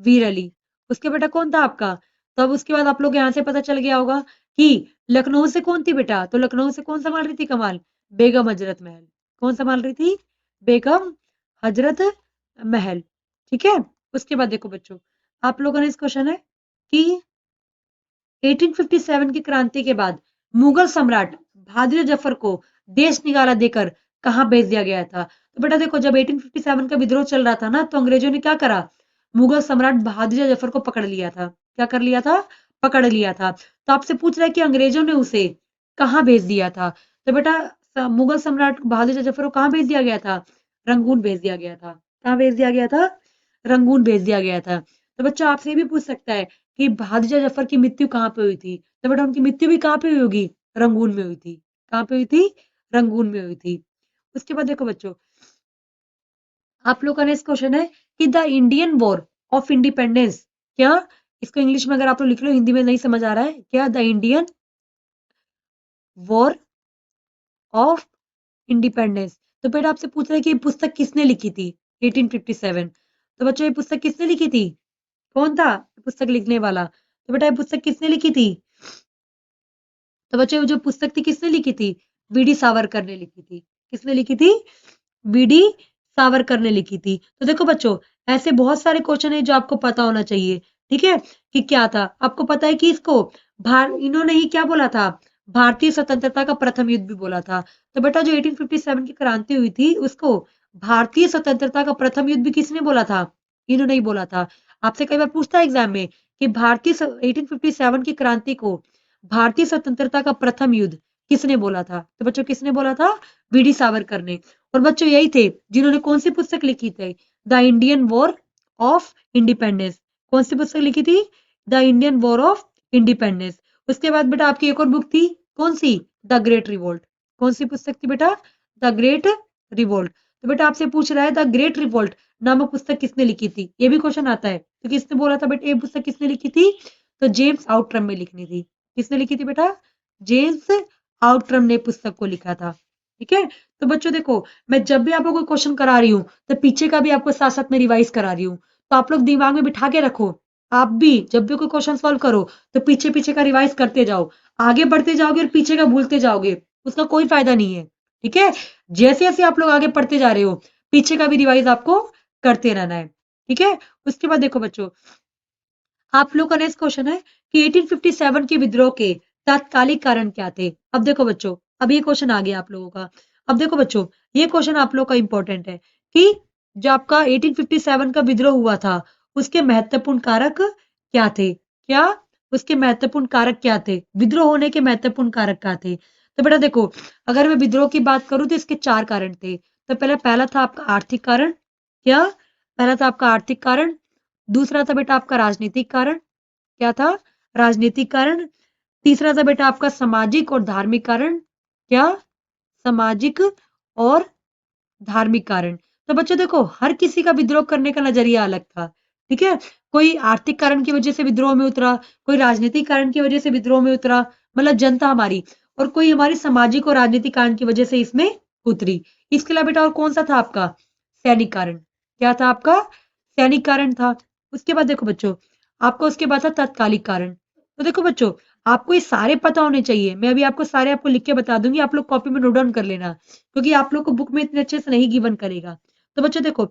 वीर अली। उसके बेटा कौन था आपका? तो अब उसके बाद आप लोग यहाँ से पता चल गया होगा कि लखनऊ से कौन थी बेटा? तो लखनऊ से कौन संभाल रही थी कमाल? बेगम हजरत महल। कौन संभाल रही थी? बेगम हजरत महल। ठीक है, उसके बाद देखो बच्चों, आप लोगों ने इस क्वेश्चन है कि 1857 की क्रांति के बाद मुगल सम्राट बहादुर जफर को देश निकाला देकर कहां भेज दिया गया था? तो बेटा देखो, जब 1857 का विद्रोह चल रहा था ना, तो अंग्रेजों ने क्या करा? मुगल सम्राट बहादुर जफर को पकड़ लिया था। क्या कर लिया था? पकड़ लिया था। तो आपसे पूछ रहा है कि अंग्रेजों ने उसे कहां भेज दिया था? तो बेटा मुगल सम्राट बहादुर जफर को कहां भेज दिया गया था? रंगून भेज दिया गया था। कहां भेज दिया गया था? रंगून भेज दिया गया था। तो बच्चा आपसे ये भी पूछ सकता है कि बहादुर जफर की मृत्यु कहाँ पे हुई थी? तो बेटा उनकी मृत्यु भी कहाँ पे हुई होगी? रंगून में हुई थी। कहाँ पे हुई थी? रंगून में हुई थी। उसके बाद देखो बच्चों, आप लोग का नेक्स्ट क्वेश्चन है कि the Indian war of independence, क्या? इसको इंग्लिश में अगर आप लोग लिख लो, हिंदी में नहीं समझ आ रहा है क्या? The Indian war of independence. तो बेटा आपसे पूछ रहे हैं कि ये पुस्तक किसने लिखी थी? 1857। तो बच्चों ये पुस्तक किसने लिखी थी? कौन था पुस्तक लिखने वाला? तो बेटा ये पुस्तक किसने लिखी थी? तो बच्चों जो पुस्तक थी किसने लिखी थी? बीडी सावरकर ने लिखी थी। किसने लिखी थी? बीडी सावरकर ने लिखी थी। तो देखो बच्चों, ऐसे बहुत सारे क्वेश्चन है जो आपको पता होना चाहिए। ठीक है, कि क्या था आपको पता है कि इसको इन्होंने ही क्या बोला था? भारतीय स्वतंत्रता का प्रथम युद्ध भी बोला था। तो बेटा जो 1857 की क्रांति हुई थी, उसको भारतीय स्वतंत्रता का प्रथम युद्ध भी किसने बोला था? इन्होंने ही बोला था। आपसे कई बार पूछता है एग्जाम में कि 1857 की क्रांति को भारतीय स्वतंत्रता का प्रथम युद्ध किसने बोला था? तो बच्चों किसने बोला था? बीडी सावरकर ने। और बच्चों यही थे जिन्होंने कौन सी पुस्तक लिखी थी? The Indian war of independence. कौन सी पुस्तक लिखी थी? The Indian war of independence. उसके बाद बेटा आपकी एक और बुक थी, कौन सी? The great revolt. कौन सी पुस्तक थी बेटा? The great revolt. तो बेटा आपसे पूछ रहा है द ग्रेट रिवोल्ट नामक पुस्तक किसने लिखी थी? ये भी क्वेश्चन आता है। तो किसने बोला था बेटा ये पुस्तक किसने लिखी थी? तो जेम्स आउटरम में लिखनी थी। किसने लिखी थी बेटा? जेम्स आउटरम ने पुस्तक को लिखा था। ठीक है, तो बच्चों देखो, मैं जब भी आपको कोई क्वेश्चन करा रही हूँ, तो पीछे का भी आपको साथ साथ में रिवाइज करा रही हूँ। तो आप लोग दिमाग में बिठा के रखो, आप भी जब भी कोई क्वेश्चन सॉल्व करो, तो पीछे पीछे का रिवाइज करते जाओ। आगे बढ़ते जाओगे और पीछे का भूलते जाओगे, उसका कोई फायदा नहीं है। ठीक है, जैसे जैसे आप लोग आगे पढ़ते जा रहे हो, पीछे का भी रिवाइज आपको करते रहना है। ठीक है, उसके बाद देखो बच्चों, आप लोग का नेक्स्ट क्वेश्चन है कि 1857 के विद्रोह के तात्कालिक कारण क्या थे? अब देखो बच्चों, अब ये क्वेश्चन आ गया आप लोगों का। अब देखो बच्चों, ये क्वेश्चन आप लोग का इंपॉर्टेंट है कि जो आपका 1857 का विद्रोह हुआ था, उसके महत्वपूर्ण कारक क्या थे? क्या? उसके महत्वपूर्ण कारक क्या थे? विद्रोह होने के महत्वपूर्ण कारक क्या थे? तो बेटा देखो, अगर मैं विद्रोह की बात करूं तो इसके 4 कारण थे। तो पहला था आपका आर्थिक कारण। क्या? पहला था आपका आर्थिक कारण, दूसरा था बेटा आपका राजनीतिक कारण। क्या था? राजनीतिक कारण। तीसरा था बेटा आपका सामाजिक और धार्मिक कारण। क्या? सामाजिक और धार्मिक कारण। तो बच्चों देखो, हर किसी का विद्रोह करने का नजरिया अलग था। ठीक है? कोई आर्थिक कारण की वजह से विद्रोह में उतरा, कोई राजनीतिक कारण की वजह से विद्रोह में उतरा, मतलब जनता हमारी, और कोई हमारी सामाजिक और राजनीतिक कारण की वजह से इसमें उतरी। इसके अलावा बेटा और कौन सा था आपका? सैनिक कारण। क्या था आपका? सैनिक कारण था। उसके बाद देखो बच्चों, आपको उसके बाद था तात्कालिक कारण। तो देखो बच्चों, आपको ये सारे पता होने चाहिए। मैं अभी आपको सारे आपको लिख के बता दूंगी, आप लोग कॉपी में नोट डाउन कर लेना, क्योंकि आप लोग को बुक में इतने अच्छे से नहीं गिवन करेगा। तो बच्चों देखो,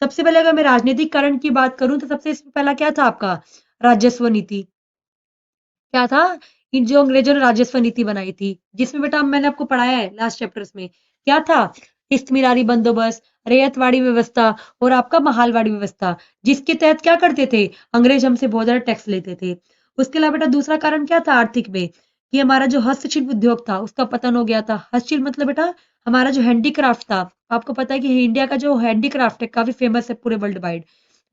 सबसे पहले अगर मैं राजनीतिक कारण की बात करूं तो सबसे इसमें पहला क्या था आपका? राजस्व नीति। क्या था? इन जो अंग्रेजों ने राजस्व नीति बनाई थी, जिसमें बेटा मैंने आपको पढ़ाया है लास्ट चैप्टर्स में। क्या था? इस्तिमिरारी बंदोबस्त, रैयतवाड़ी व्यवस्था और आपका महालवाड़ी व्यवस्था, जिसके तहत क्या करते थे? अंग्रेज हमसे बहुत ज्यादा टैक्स लेते थे। उसके अलावा बेटा दूसरा कारण क्या था आर्थिक में? कि हमारा जो हस्तशिल्प उद्योग था उसका पतन हो गया था। हस्तशिल्प मतलब बेटा हमारा जो हैंडीक्राफ्ट था। आपको पता है कि इंडिया का जो हैंडीक्राफ्ट है काफी फेमस है पूरे वर्ल्ड वाइड।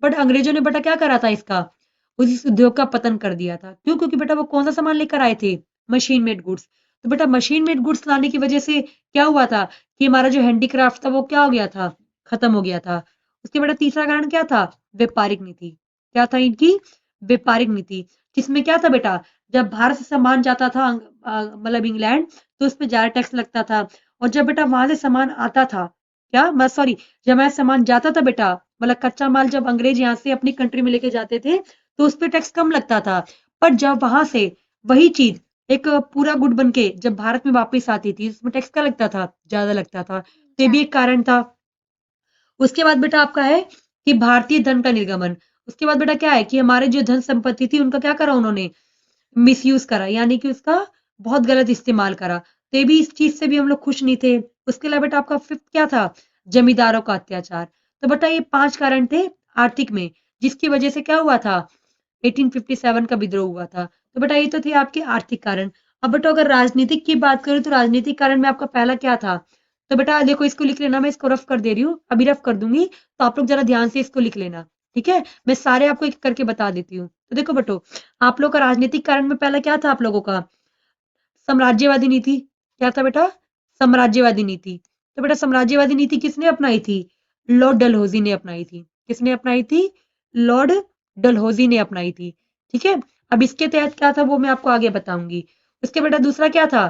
बट अंग्रेजों ने बेटा क्या करा था इसका? उस उद्योग का पतन कर दिया था। क्यों? क्योंकि बेटा वो कौन सा सामान लेकर आए थे? Machine made goods. तो बेटा मशीन मेड गुड्स लाने की वजह से क्या हुआ था कि हमारा जो हैंडीक्राफ्ट था वो क्या हो गया था? खत्म हो गया था। उसके बेटा तीसरा कारण क्या था? व्यापारिक नीति। क्या था इनकी? व्यापारिक नीति। जिसमें क्या था बेटा, जब भारत से सामान जाता था मतलब इंग्लैंड, तो उसमें ज्यादा टैक्स लगता था। और जब बेटा वहां से सामान आता था, क्या मैं सॉरी, जब हमारा सामान जाता था बेटा, मतलब कच्चा माल जब अंग्रेज यहाँ से अपनी कंट्री में लेके जाते थे तो उस पे टैक्स कम लगता था। पर जब वहां से वही चीज एक पूरा गुड बन के जब भारत में वापस आती थी, उसमें टैक्स क्या लगता था? ज्यादा लगता था। तो ये भी एक कारण था। उसके बाद बेटा आपका है कि भारतीय धन का निर्गमन। उसके बाद बेटा क्या है कि हमारे जो धन संपत्ति थी उनका क्या करा उन्होंने? मिसयूज करा, यानी कि उसका बहुत गलत इस्तेमाल करा। तो ये भी, इस चीज से भी हम लोग खुश नहीं थे। उसके अलावा बेटा आपका फिफ्थ क्या था? जमींदारों का अत्याचार। तो बेटा ये 5 कारण थे आर्थिक में, जिसकी वजह से क्या हुआ था? 1857 का विद्रोह हुआ था। तो बेटा ये तो थे आपके आर्थिक कारण। अब बेटा अगर राजनीतिक की बात करें तो राजनीतिक कारण में आपका पहला क्या था? तो बेटा देखो, इसको लिख लेना, मैं इसको रफ कर दे रही हूँ, अभी रफ कर दूंगी, तो आप लोग जरा ध्यान से इसको लिख लेना। ठीक है? मैं सारे आपको एक करके बता देती हूँ। तो देखो बेटो, आप लोग का राजनीतिक कारण में पहला क्या था आप लोगों का? साम्राज्यवादी नीति। क्या था बेटा? साम्राज्यवादी नीति। तो बेटा साम्राज्यवादी नीति किसने अपनाई थी? लॉर्ड डलहौजी ने अपनाई थी। किसने अपनाई थी? लॉर्ड डलहौजी ने अपनाई थी। ठीक है? अब इसके तहत क्या था वो मैं आपको आगे बताऊंगी। उसके बेटा दूसरा क्या था?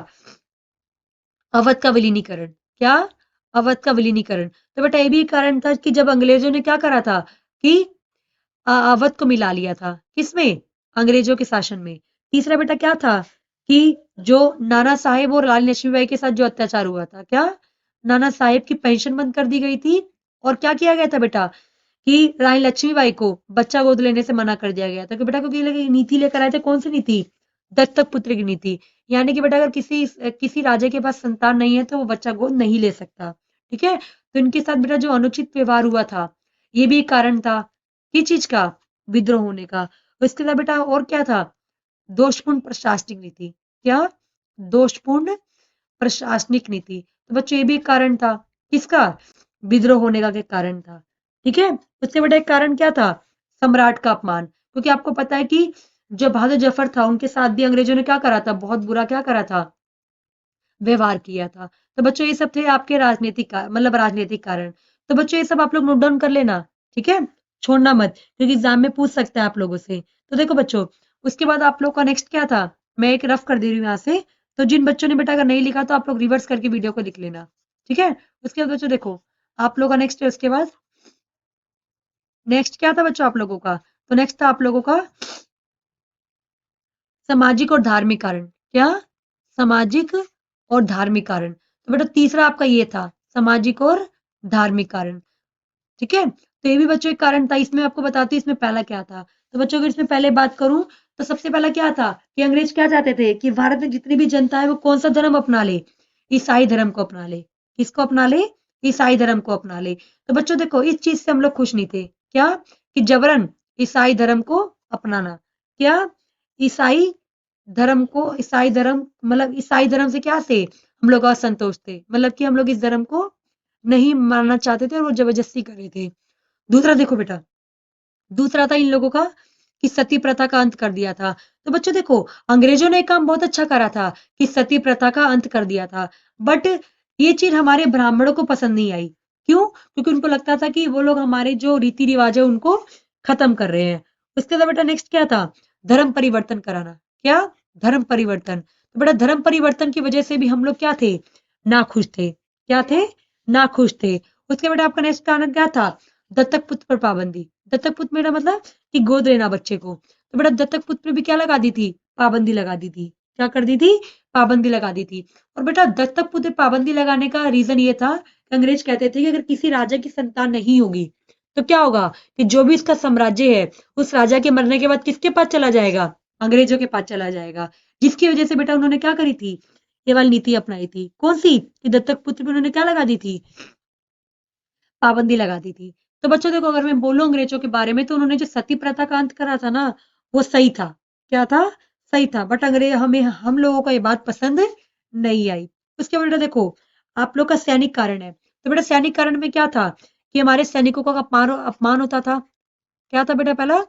अवध का विलीनीकरण। क्या? अवध का विलीनीकरण। तो बेटा ये भी कारण था कि जब अंग्रेजों ने क्या करा था कि अवध को मिला लिया था। किसमें? अंग्रेजों के शासन में। तीसरा बेटा क्या था कि जो नाना साहेब और रानी लक्ष्मीबाई के साथ जो अत्याचार हुआ था, क्या? नाना साहेब की पेंशन बंद कर दी गई थी। और क्या किया गया था बेटा कि रानी लक्ष्मीबाई को बच्चा गोद लेने से मना कर दिया गया था। कि बेटा क्योंकि नीति लेकर आए थे, कौन सी नीति? दत्तक पुत्र की नीति। यानी कि बेटा अगर किसी राजा के पास संतान नहीं है तो वो बच्चा गोद नहीं ले सकता। ठीक है? तो इनके साथ बेटा जो अनुचित व्यवहार हुआ था, ये भी एक कारण था। किस चीज का? विद्रोह होने का। उसके अलावा बेटा और क्या था? दोषपूर्ण प्रशासनिक नीति। क्या? दोषपूर्ण प्रशासनिक नीति। तो बच्चों ये भी एक कारण था। किसका? विद्रोह होने का कारण था। ठीक है? उससे बड़ा एक कारण क्या था? सम्राट का अपमान। क्योंकि आपको पता है कि जो बहादुर जफर था उनके साथ भी अंग्रेजों ने क्या करा था? बहुत बुरा क्या करा था? व्यवहार किया था। तो बच्चों ये सब थे आपके मतलब राजनीतिक कारण। तो बच्चों ये सब आप लोग नोट डाउन कर लेना। ठीक है? छोड़ना मत, क्योंकि एग्जाम में पूछ सकता है आप लोगों से। तो देखो बच्चों, उसके बाद आप लोग का नेक्स्ट क्या था? मैं एक रफ कर दे रही हूँ यहाँ से। तो जिन बच्चों ने बेटा अगर नहीं लिखा तो आप लोग रिवर्स करके वीडियो को लिख लेना। ठीक है? उसके बाद बच्चों देखो, आप लोग का नेक्स्ट है उसके बाद, नेक्स्ट क्या था बच्चों आप लोगों का? तो नेक्स्ट था आप लोगों का सामाजिक और धार्मिक कारण। क्या? सामाजिक और धार्मिक कारण। तो बेटा तीसरा आपका ये था, सामाजिक और धार्मिक कारण। ठीक है? तो ये भी बच्चों एक कारण था। इसमें आपको बताती हूँ इसमें पहला क्या था। तो बच्चों अगर इसमें पहले बात करूं तो सबसे पहला क्या था कि अंग्रेज क्या चाहते थे कि भारत में जितनी भी जनता है वो कौन सा धर्म अपना ले? ईसाई धर्म को अपना ले। किसको अपना ले? ईसाई धर्म को अपना ले। तो बच्चों देखो, इस चीज से हम लोग खुश नहीं थे। क्या? कि जबरन ईसाई धर्म को अपनाना। क्या? ईसाई ईसाई धर्म मतलब ईसाई धर्म से क्या से हम लोग असंतोष थे, मतलब कि हम लोग इस धर्म को नहीं मानना चाहते थे और वो जबरदस्ती कर रहे थे। दूसरा देखो बेटा, दूसरा था इन लोगों का कि सती प्रथा का अंत कर दिया था। तो बच्चों देखो, अंग्रेजों ने एक काम बहुत अच्छा करा था कि सती प्रथा का अंत कर दिया था, बट ये चीज हमारे ब्राह्मणों को पसंद नहीं आई। क्यों? क्योंकि उनको लगता था कि वो लोग हमारे जो रीति रिवाज है उनको खत्म कर रहे हैं। उसके बाद बेटा नेक्स्ट क्या था? धर्म परिवर्तन कराना। क्या? धर्म परिवर्तन। तो बेटा धर्म परिवर्तन की वजह से भी हम लोग क्या थे? नाखुश थे। क्या थे? नाखुश थे। उसके बेटा आपका नेक्स्ट कारण क्या था? दत्तक पुत्र पर पाबंदी। दत्तक पुत्र मेरा मतलब कि गोद लेना बच्चे को। तो बेटा दत्तक पुत्र पे भी क्या लगा दी थी? पाबंदी लगा दी थी। क्या कर दी थी? पाबंदी लगा दी थी। और बेटा दत्तक पुत्र पे पाबंदी लगाने का रीजन ये था कि अंग्रेज कहते थे कि अगर किसी राजा की संतान नहीं होगी तो क्या होगा कि जो भी इसका साम्राज्य है उस राजा के मरने के बाद किसके पास चला जाएगा? अंग्रेजों के पास चला जाएगा। जिसकी वजह से बेटा उन्होंने क्या करी थी? ये वाली नीति अपनाई थी। कौन सी? कि दत्तक पुत्र पे उन्होंने क्या लगा दी थी? पाबंदी लगा दी थी। तो बच्चों देखो, अगर मैं बोलूं अंग्रेजों के बारे में तो उन्होंने जो सती प्रथा का अंत करा था ना, वो सही था। क्या था? सही था। बट अंग्रेज हमें हम लोगों को ये बात पसंद नहीं आई। उसके बाद बेटा देखो, आप लोग का सैनिक कारण है। तो बेटा सैनिक कारण में क्या था? कि हमारे सैनिकों का अपमान अपमान होता था। क्या था बेटा? पहला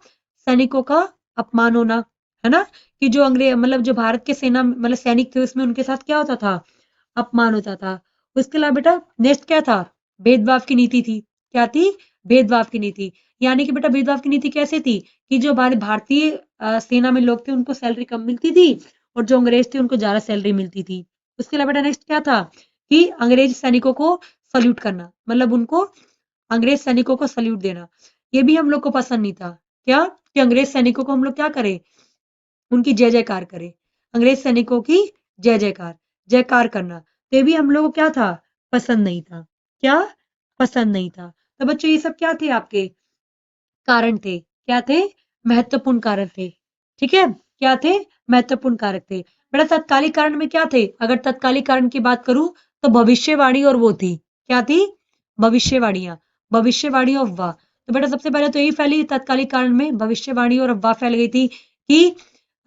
सैनिकों का अपमान होना, है ना? कि जो अंग्रेज मतलब जो भारत के सेना मतलब सैनिक थे उसमें उनके साथ क्या होता था? अपमान होता था। उसके अलावा बेटा नेक्स्ट क्या था? भेदभाव की नीति थी। क्या थी? भेदभाव की नीति। यानी कि बेटा भेदभाव की नीति कैसे थी? कि जो हमारे भारतीय सेना में लोग थे उनको सैलरी कम मिलती थी और जो अंग्रेज थे उनको ज्यादा सैलरी मिलती थी। उसके अलावा बेटा नेक्स्ट क्या था? कि अंग्रेज सैनिकों को सल्यूट करना, मतलब उनको अंग्रेज सैनिकों को सल्यूट देना, ये भी हम लोग को पसंद नहीं था। क्या? कि अंग्रेज सैनिकों को हम लोग क्या करें? उनकी जय जयकार करें। अंग्रेज सैनिकों की जय जयकार, जयकार करना, तो ये भी हम लोगों को क्या था? पसंद नहीं था। क्या? पसंद नहीं था। तो बच्चों ये सब क्या थे? आपके कारण थे। क्या थे? महत्वपूर्ण कारण थे। ठीक है? क्या थे? महत्वपूर्ण कारक थे। बेटा तत्कालिक कारण में क्या थे? अगर तत्कालिक कारण की बात करूं तो भविष्यवाणी और वो थी। क्या थी? भविष्यवाणियां। भविष्यवाणी और अफवाह। तो बेटा सबसे पहले तो यही फैली तत्कालिक कारण में, भविष्यवाणी और अफवाह फैल गई थी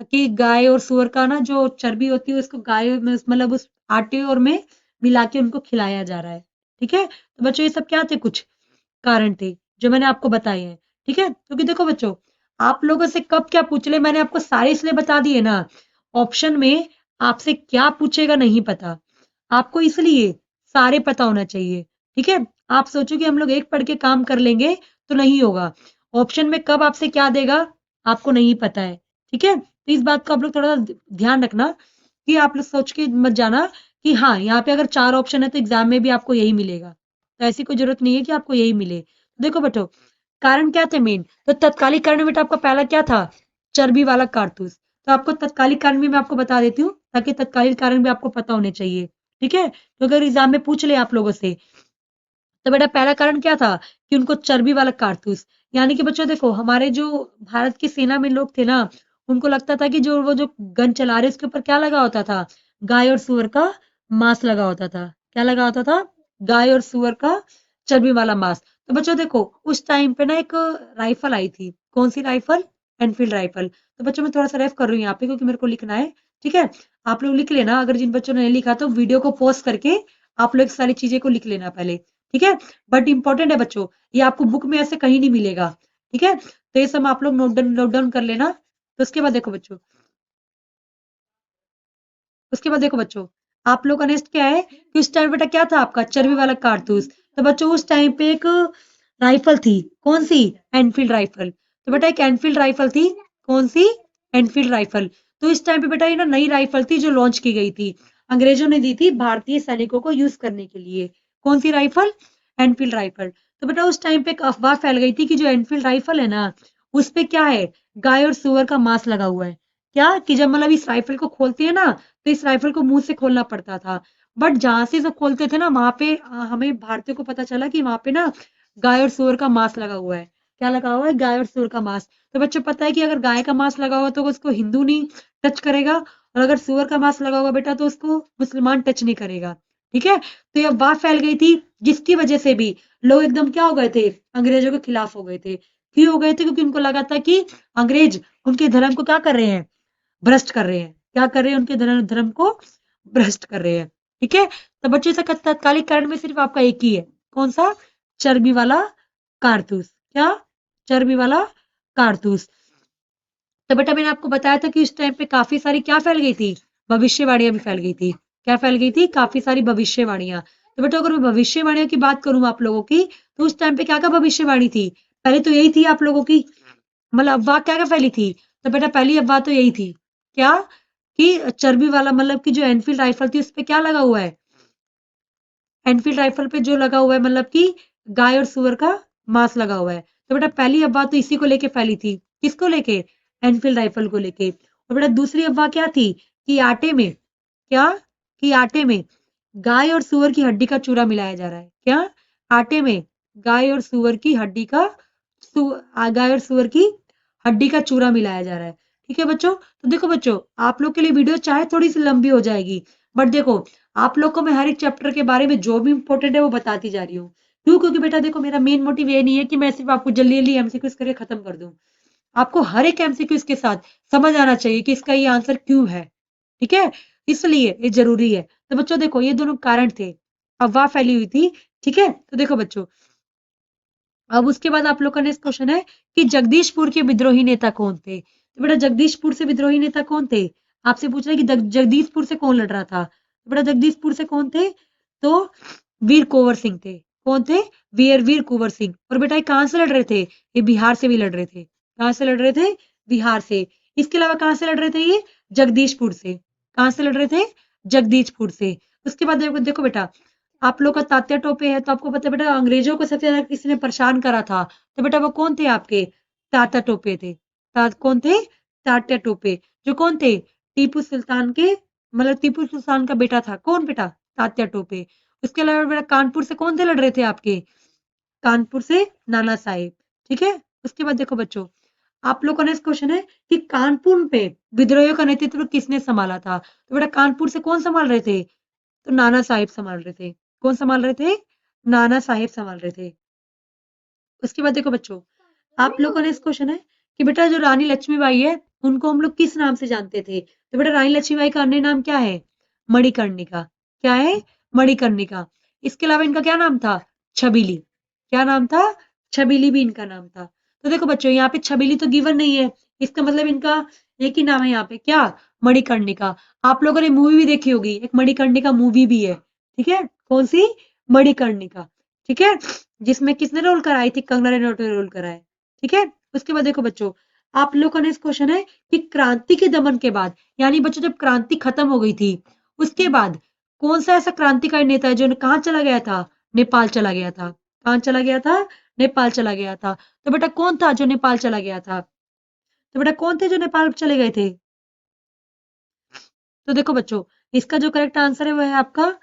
कि गाय और सुअर का ना जो चर्बी होती है उसको गाय में मतलब उस आटे और में मिला के उनको खिलाया जा रहा है। ठीक है? तो बच्चों ये सब क्या थे? कुछ कारण थे जो मैंने आपको बताए हैं। ठीक है? क्योंकि देखो बच्चों, आप लोगों से कब क्या पूछ ले मैंने आपको सारे इसलिए बता दिए ना, ऑप्शन में आपसे क्या पूछेगा नहीं पता, आपको इसलिए सारे पता होना चाहिए। ठीक है? आप सोचो कि हम लोग एक पढ़ के काम कर लेंगे तो नहीं होगा। ऑप्शन में कब आपसे क्या देगा आपको नहीं पता है। ठीक है? तो इस बात को आप लोग थोड़ा ध्यान रखना कि आप लोग सोच के मत जाना कि हाँ यहाँ पे अगर 4 ऑप्शन है तो एग्जाम में भी आपको यही मिलेगा। तो ऐसी कोई जरूरत नहीं है कि आपको यही मिले। देखो बेटो, कारण क्या थे मेन? तो तत्कालिक कारण में बेटा आपका पहला क्या था? चर्बी वाला कारतूस। तो आपको तत्कालिक कारण भी मैं आपको बता देती हूँ ताकि तत्कालिक कारण भी आपको पता होने चाहिए। ठीक है? तो अगर एग्जाम में पूछ ले आप लोगों से तो बेटा पहला कारण क्या था? कि उनको चर्बी वाला कारतूस। यानी कि बच्चों देखो, हमारे जो भारत की सेना में लोग थे ना, उनको लगता था कि जो वो जो गन चला रहे उसके ऊपर क्या लगा होता था? गाय और सुअर का मांस लगा होता था। क्या लगा होता था? गाय और सुअर का चर्बी वाला मांस। तो बच्चों देखो, उस टाइम पे ना एक राइफल आई थी। कौन सी राइफल? Enfield rifle. तो बच्चों मैं थोड़ा सा रेफ कर रही हूँ यहाँ पे क्योंकि मेरे को लिखना है। ठीक है? आप लोग लिख लेना, अगर जिन बच्चों ने नहीं लिखा तो वीडियो को पॉज करके आप लोग सारी चीजें को लिख लेना पहले। ठीक है? बट इंपॉर्टेंट है बच्चों, ये आपको बुक में ऐसे कहीं नहीं मिलेगा। ठीक है? तो ये सब आप लोग नोट डाउन कर लेना। तो उसके बाद देखो बच्चों, उसके बाद देखो बच्चों, आप लोग का नेक्स्ट क्या है कि उस टाइम बेटा क्या था आपका? चर्बी वाला कारतूस। तो बच्चों उस टाइम पे एक राइफल थी। कौन सी? Enfield rifle. तो बेटा एक एनफील्ड राइफल थी। कौन सी? Enfield rifle. तो इस टाइम पे बेटा ये ना नई राइफल थी जो लॉन्च की गई थी। अंग्रेजों ने दी थी भारतीय सैनिकों को यूज करने के लिए। कौन सी राइफल? Enfield rifle. तो बेटा उस टाइम पे एक अफवाह फैल गई थी कि जो एनफील्ड राइफल है ना, उस पे क्या है? गाय और सुअर का मांस लगा हुआ है। क्या? कि जब मतलब इस राइफल को खोलते हैं ना तो इस राइफल को मुंह से खोलना पड़ता था। बट जहां से सब खोलते थे ना वहां पे हमें भारतीयों को पता चला कि वहां पे ना गाय और सुअर का मांस लगा हुआ है। क्या लगा हुआ है? गाय और सुअर का मांस। तो बच्चों पता है कि अगर गाय का मांस लगा हुआ तो उसको हिंदू नहीं टच करेगा, और अगर सुअर का मांस लगा हुआ बेटा तो उसको मुसलमान टच नहीं करेगा। ठीक है? तो ये अफवाह फैल गई थी जिसकी वजह से भी लोग एकदम क्या हो गए थे? अंग्रेजों के खिलाफ हो गए थे। क्यों हो गए थे? क्योंकि उनको लगा था कि अंग्रेज उनके धर्म को क्या कर रहे हैं? भ्रष्ट कर रहे हैं। क्या कर रहे हैं? उनके धर्म धर्म को भ्रष्ट कर रहे हैं। ठीक है? तो बच्चों इसका तत्कालिक कारण में सिर्फ आपका एक ही है। कौन सा? चर्बी वाला कारतूस। क्या? चर्बी वाला कारतूस। तो बेटा मैंने आपको बताया था कि उस टाइम पे काफी सारी क्या फैल गई थी? भविष्यवाणियां भी फैल गई थी। क्या फैल गई थी? काफी सारी भविष्यवाणियां। तो बेटा अगर मैं भविष्यवाणियों की बात करूं आप लोगों की, तो उस टाइम पे क्या क्या भविष्यवाणी थी? पहले तो यही थी आप लोगों की, मतलब अफवाह क्या क्या फैली थी? तो बेटा पहली अफवाह तो यही थी, क्या? कि चर्बी वाला, मतलब कि जो एनफील्ड राइफल थी उस पे क्या लगा हुआ है? एनफील्ड राइफल पे जो लगा हुआ है, मतलब कि गाय और सुअर का मांस लगा हुआ है। तो बेटा पहली अफवाह तो इसी को लेके फैली थी। किसको लेके? एनफील्ड राइफल को लेके। और बेटा दूसरी अफवाह क्या थी? कि आटे में, क्या? कि आटे में गाय और सुअर की हड्डी का चूरा मिलाया जा रहा है। क्या? आटे में गाय और सुअर की हड्डी का गाय और सुअर की हड्डी का चूरा मिलाया जा रहा है। ठीक है बच्चों? तो देखो बच्चों, आप लोग के लिए वीडियो चाहे थोड़ी सी लंबी हो जाएगी, बट देखो आप लोग को मैं हर एक चैप्टर के बारे में जो भी इंपॉर्टेंट है वो बताती जा रही हूँ। क्यों? क्योंकि बेटा देखो मेरा मेन मोटिव ये नहीं है कि मैं सिर्फ आपको जल्दी जल्दी एमसीक्यूज करके खत्म कर दूं। आपको हर एक एमसीक्यूज के साथ समझ आना चाहिए कि इसका ये आंसर क्यों है। ठीक है? इसलिए ये जरूरी है। तो बच्चों देखो ये दोनों कारण थे, अफवाह फैली हुई थी। ठीक है? तो देखो बच्चों, अब उसके बाद आप लोग का नेक्स्ट क्वेश्चन है कि जगदीशपुर के विद्रोही नेता कौन थे? तो बेटा जगदीशपुर से विद्रोही नेता कौन थे? आपसे पूछ रहे हैं कि जगदीशपुर से कौन लड़ रहा था? तो बेटा जगदीशपुर से कौन थे? तो वीर कुंवर सिंह थे। कौन थे? वीर वीर कुंवर सिंह। और बेटा ये कहां से लड़ रहे थे? ये बिहार से भी लड़ रहे थे। कहां से लड़ रहे थे? बिहार से। इसके अलावा कहां से लड़ रहे थे ये? जगदीशपुर से। कहां से लड़ रहे थे? जगदीशपुर से। उसके बाद देखो देखो बेटा, आप लोग का तात्या टोपे है, तो आपको पता है बेटा अंग्रेजों को सबसे ज्यादा किसने परेशान करा था? तो बेटा वो कौन थे आपके? तात्या टोपे थे। कौन थे? तात्या टोपे। जो कौन थे? टीपू सुल्तान के, मतलब टीपू सुल्तान का बेटा था। कौन बेटा? तात्या टोपे। उसके अलावा बेटा कानपुर से कौन थे लड़ रहे थे आपके? कानपुर से नाना साहेब। ठीक है? उसके बाद देखो बच्चों, आप लोग का नेक्स्ट क्वेश्चन है कि कानपुर पे विद्रोहियों का नेतृत्व किसने संभाला था? तो बेटा कानपुर से कौन संभाल रहे थे? तो नाना साहिब संभाल रहे थे। कौन संभाल रहे थे? नाना साहिब संभाल रहे थे। उसके बाद देखो बच्चों, आप लोगों ने इस क्वेश्चन है कि बेटा जो रानी लक्ष्मीबाई है उनको हम लोग किस नाम से जानते थे? तो बेटा रानी लक्ष्मीबाई का अन्य नाम क्या है? मणिकर्णिका। क्या है? मणिकर्णिका। इसके अलावा इनका क्या नाम था? छबीली। क्या नाम था? छबीली भी इनका नाम था। तो देखो बच्चों यहाँ पे छबीली तो गिवन नहीं है, इसका मतलब इनका एक ही नाम है यहाँ पे, क्या? मणिकर्णिका। आप लोगों ने मूवी भी देखी होगी, एक मणिकर्णिका मूवी भी है। ठीक है? कौन सी? मणिकर्णिका। ठीक है? जिसमें किसने रोल कराई थी? कंगना रनौत ने रोल कराया। ठीक है? उसके बाद देखो बच्चों, आप लोग का नेक्स्ट क्वेश्चन है कि क्रांति के दमन के बाद, यानी बच्चों जब क्रांति खत्म हो गई थी उसके बाद कौन सा ऐसा क्रांतिकारी नेता है जो कहाँ चला गया था? नेपाल चला गया था। कहाँ चला गया था? नेपाल चला गया था। तो बेटा कौन था जो नेपाल चला गया था? तो बेटा कौन थे जो नेपाल चले गए थे? तो देखो बच्चों, इसका जो करेक्ट आंसर है वो है आपका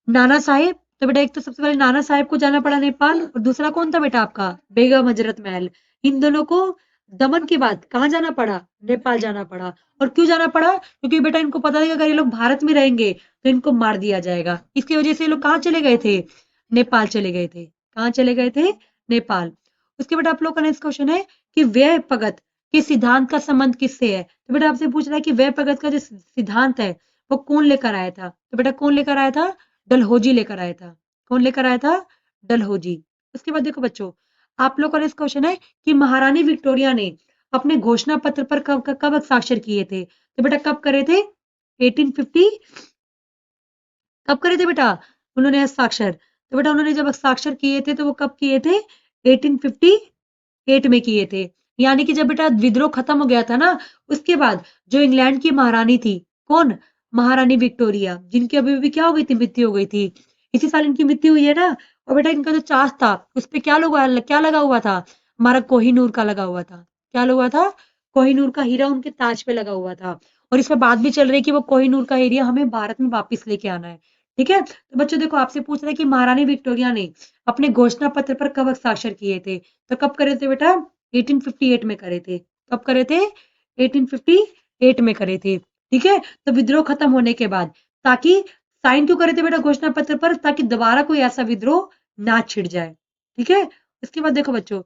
नाना साहेब। तो बेटा एक तो सबसे पहले नाना साहेब को जाना पड़ा नेपाल, और दूसरा कौन था बेटा आपका? बेगम हजरत महल। इन दोनों को दमन के बाद कहाँ जाना पड़ा? नेपाल जाना पड़ा। और क्यों जाना पड़ा? क्योंकि बेटा इनको पता था कि अगर ये लोग भारत में रहेंगे तो इनको मार दिया जाएगा। इसकी वजह से ये लोग कहाँ चले गए थे? नेपाल चले गए थे। कहाँ चले गए थे? नेपाल। उसके बाद आप लोग का नेक्स्ट क्वेश्चन है कि व्यय भगत के सिद्धांत का संबंध किससे है? तो बेटा आपसे पूछ रहा है कि व्यय भगत का जो सिद्धांत है वो कौन लेकर आया था? तो बेटा कौन लेकर आया था? डलहौजी लेकर आया था। कौन लेकर आया था? डलहौजी। उसके बाद देखो बच्चों, आप लोग का नेक्स्ट क्वेश्चन है कि महारानी विक्टोरिया ने अपने घोषणा पत्र पर कब कब कब हस्ताक्षर किए थे? तो बेटा कब करे थे? 1850। कब करे थे बेटा उन्होंने हस्ताक्षर? तो बेटा उन्होंने जब हस्ताक्षर किए थे तो वो कब किए थे? 1858 में किए थे। यानी कि जब बेटा विद्रोह खत्म हो गया था ना, उसके बाद जो इंग्लैंड की महारानी थी, कौन? महारानी विक्टोरिया, जिनकी अभी भी क्या हो गई थी? मृत्यु हो गई थी। इसी साल इनकी मृत्यु हुई है ना। और बेटा इनका जो चार्ज था उस पे क्या लगा हुआ था? हमारा कोहिनूर का लगा हुआ था। क्या लगा हुआ था? कोहिनूर का हीरा उनके ताज पे लगा हुआ था। और इसमें बात भी चल रही है कि वो कोहिनूर का हीरा हमें भारत में वापस लेके आना है। ठीक है? तो बच्चों देखो आपसे पूछ रहे हैं कि महारानी विक्टोरिया ने अपने घोषणा पत्र पर कब हस्ताक्षर किए थे? तो कब करे थे बेटा? 1858 में करे थे। कब करे थे? 1858 में करे थे। ठीक है? तो विद्रोह खत्म होने के बाद, ताकि साइन क्यों करे थे बेटा घोषणा पत्र पर? ताकि दोबारा कोई ऐसा विद्रोह ना छिड़ जाए। ठीक है? उसके बाद देखो बच्चों,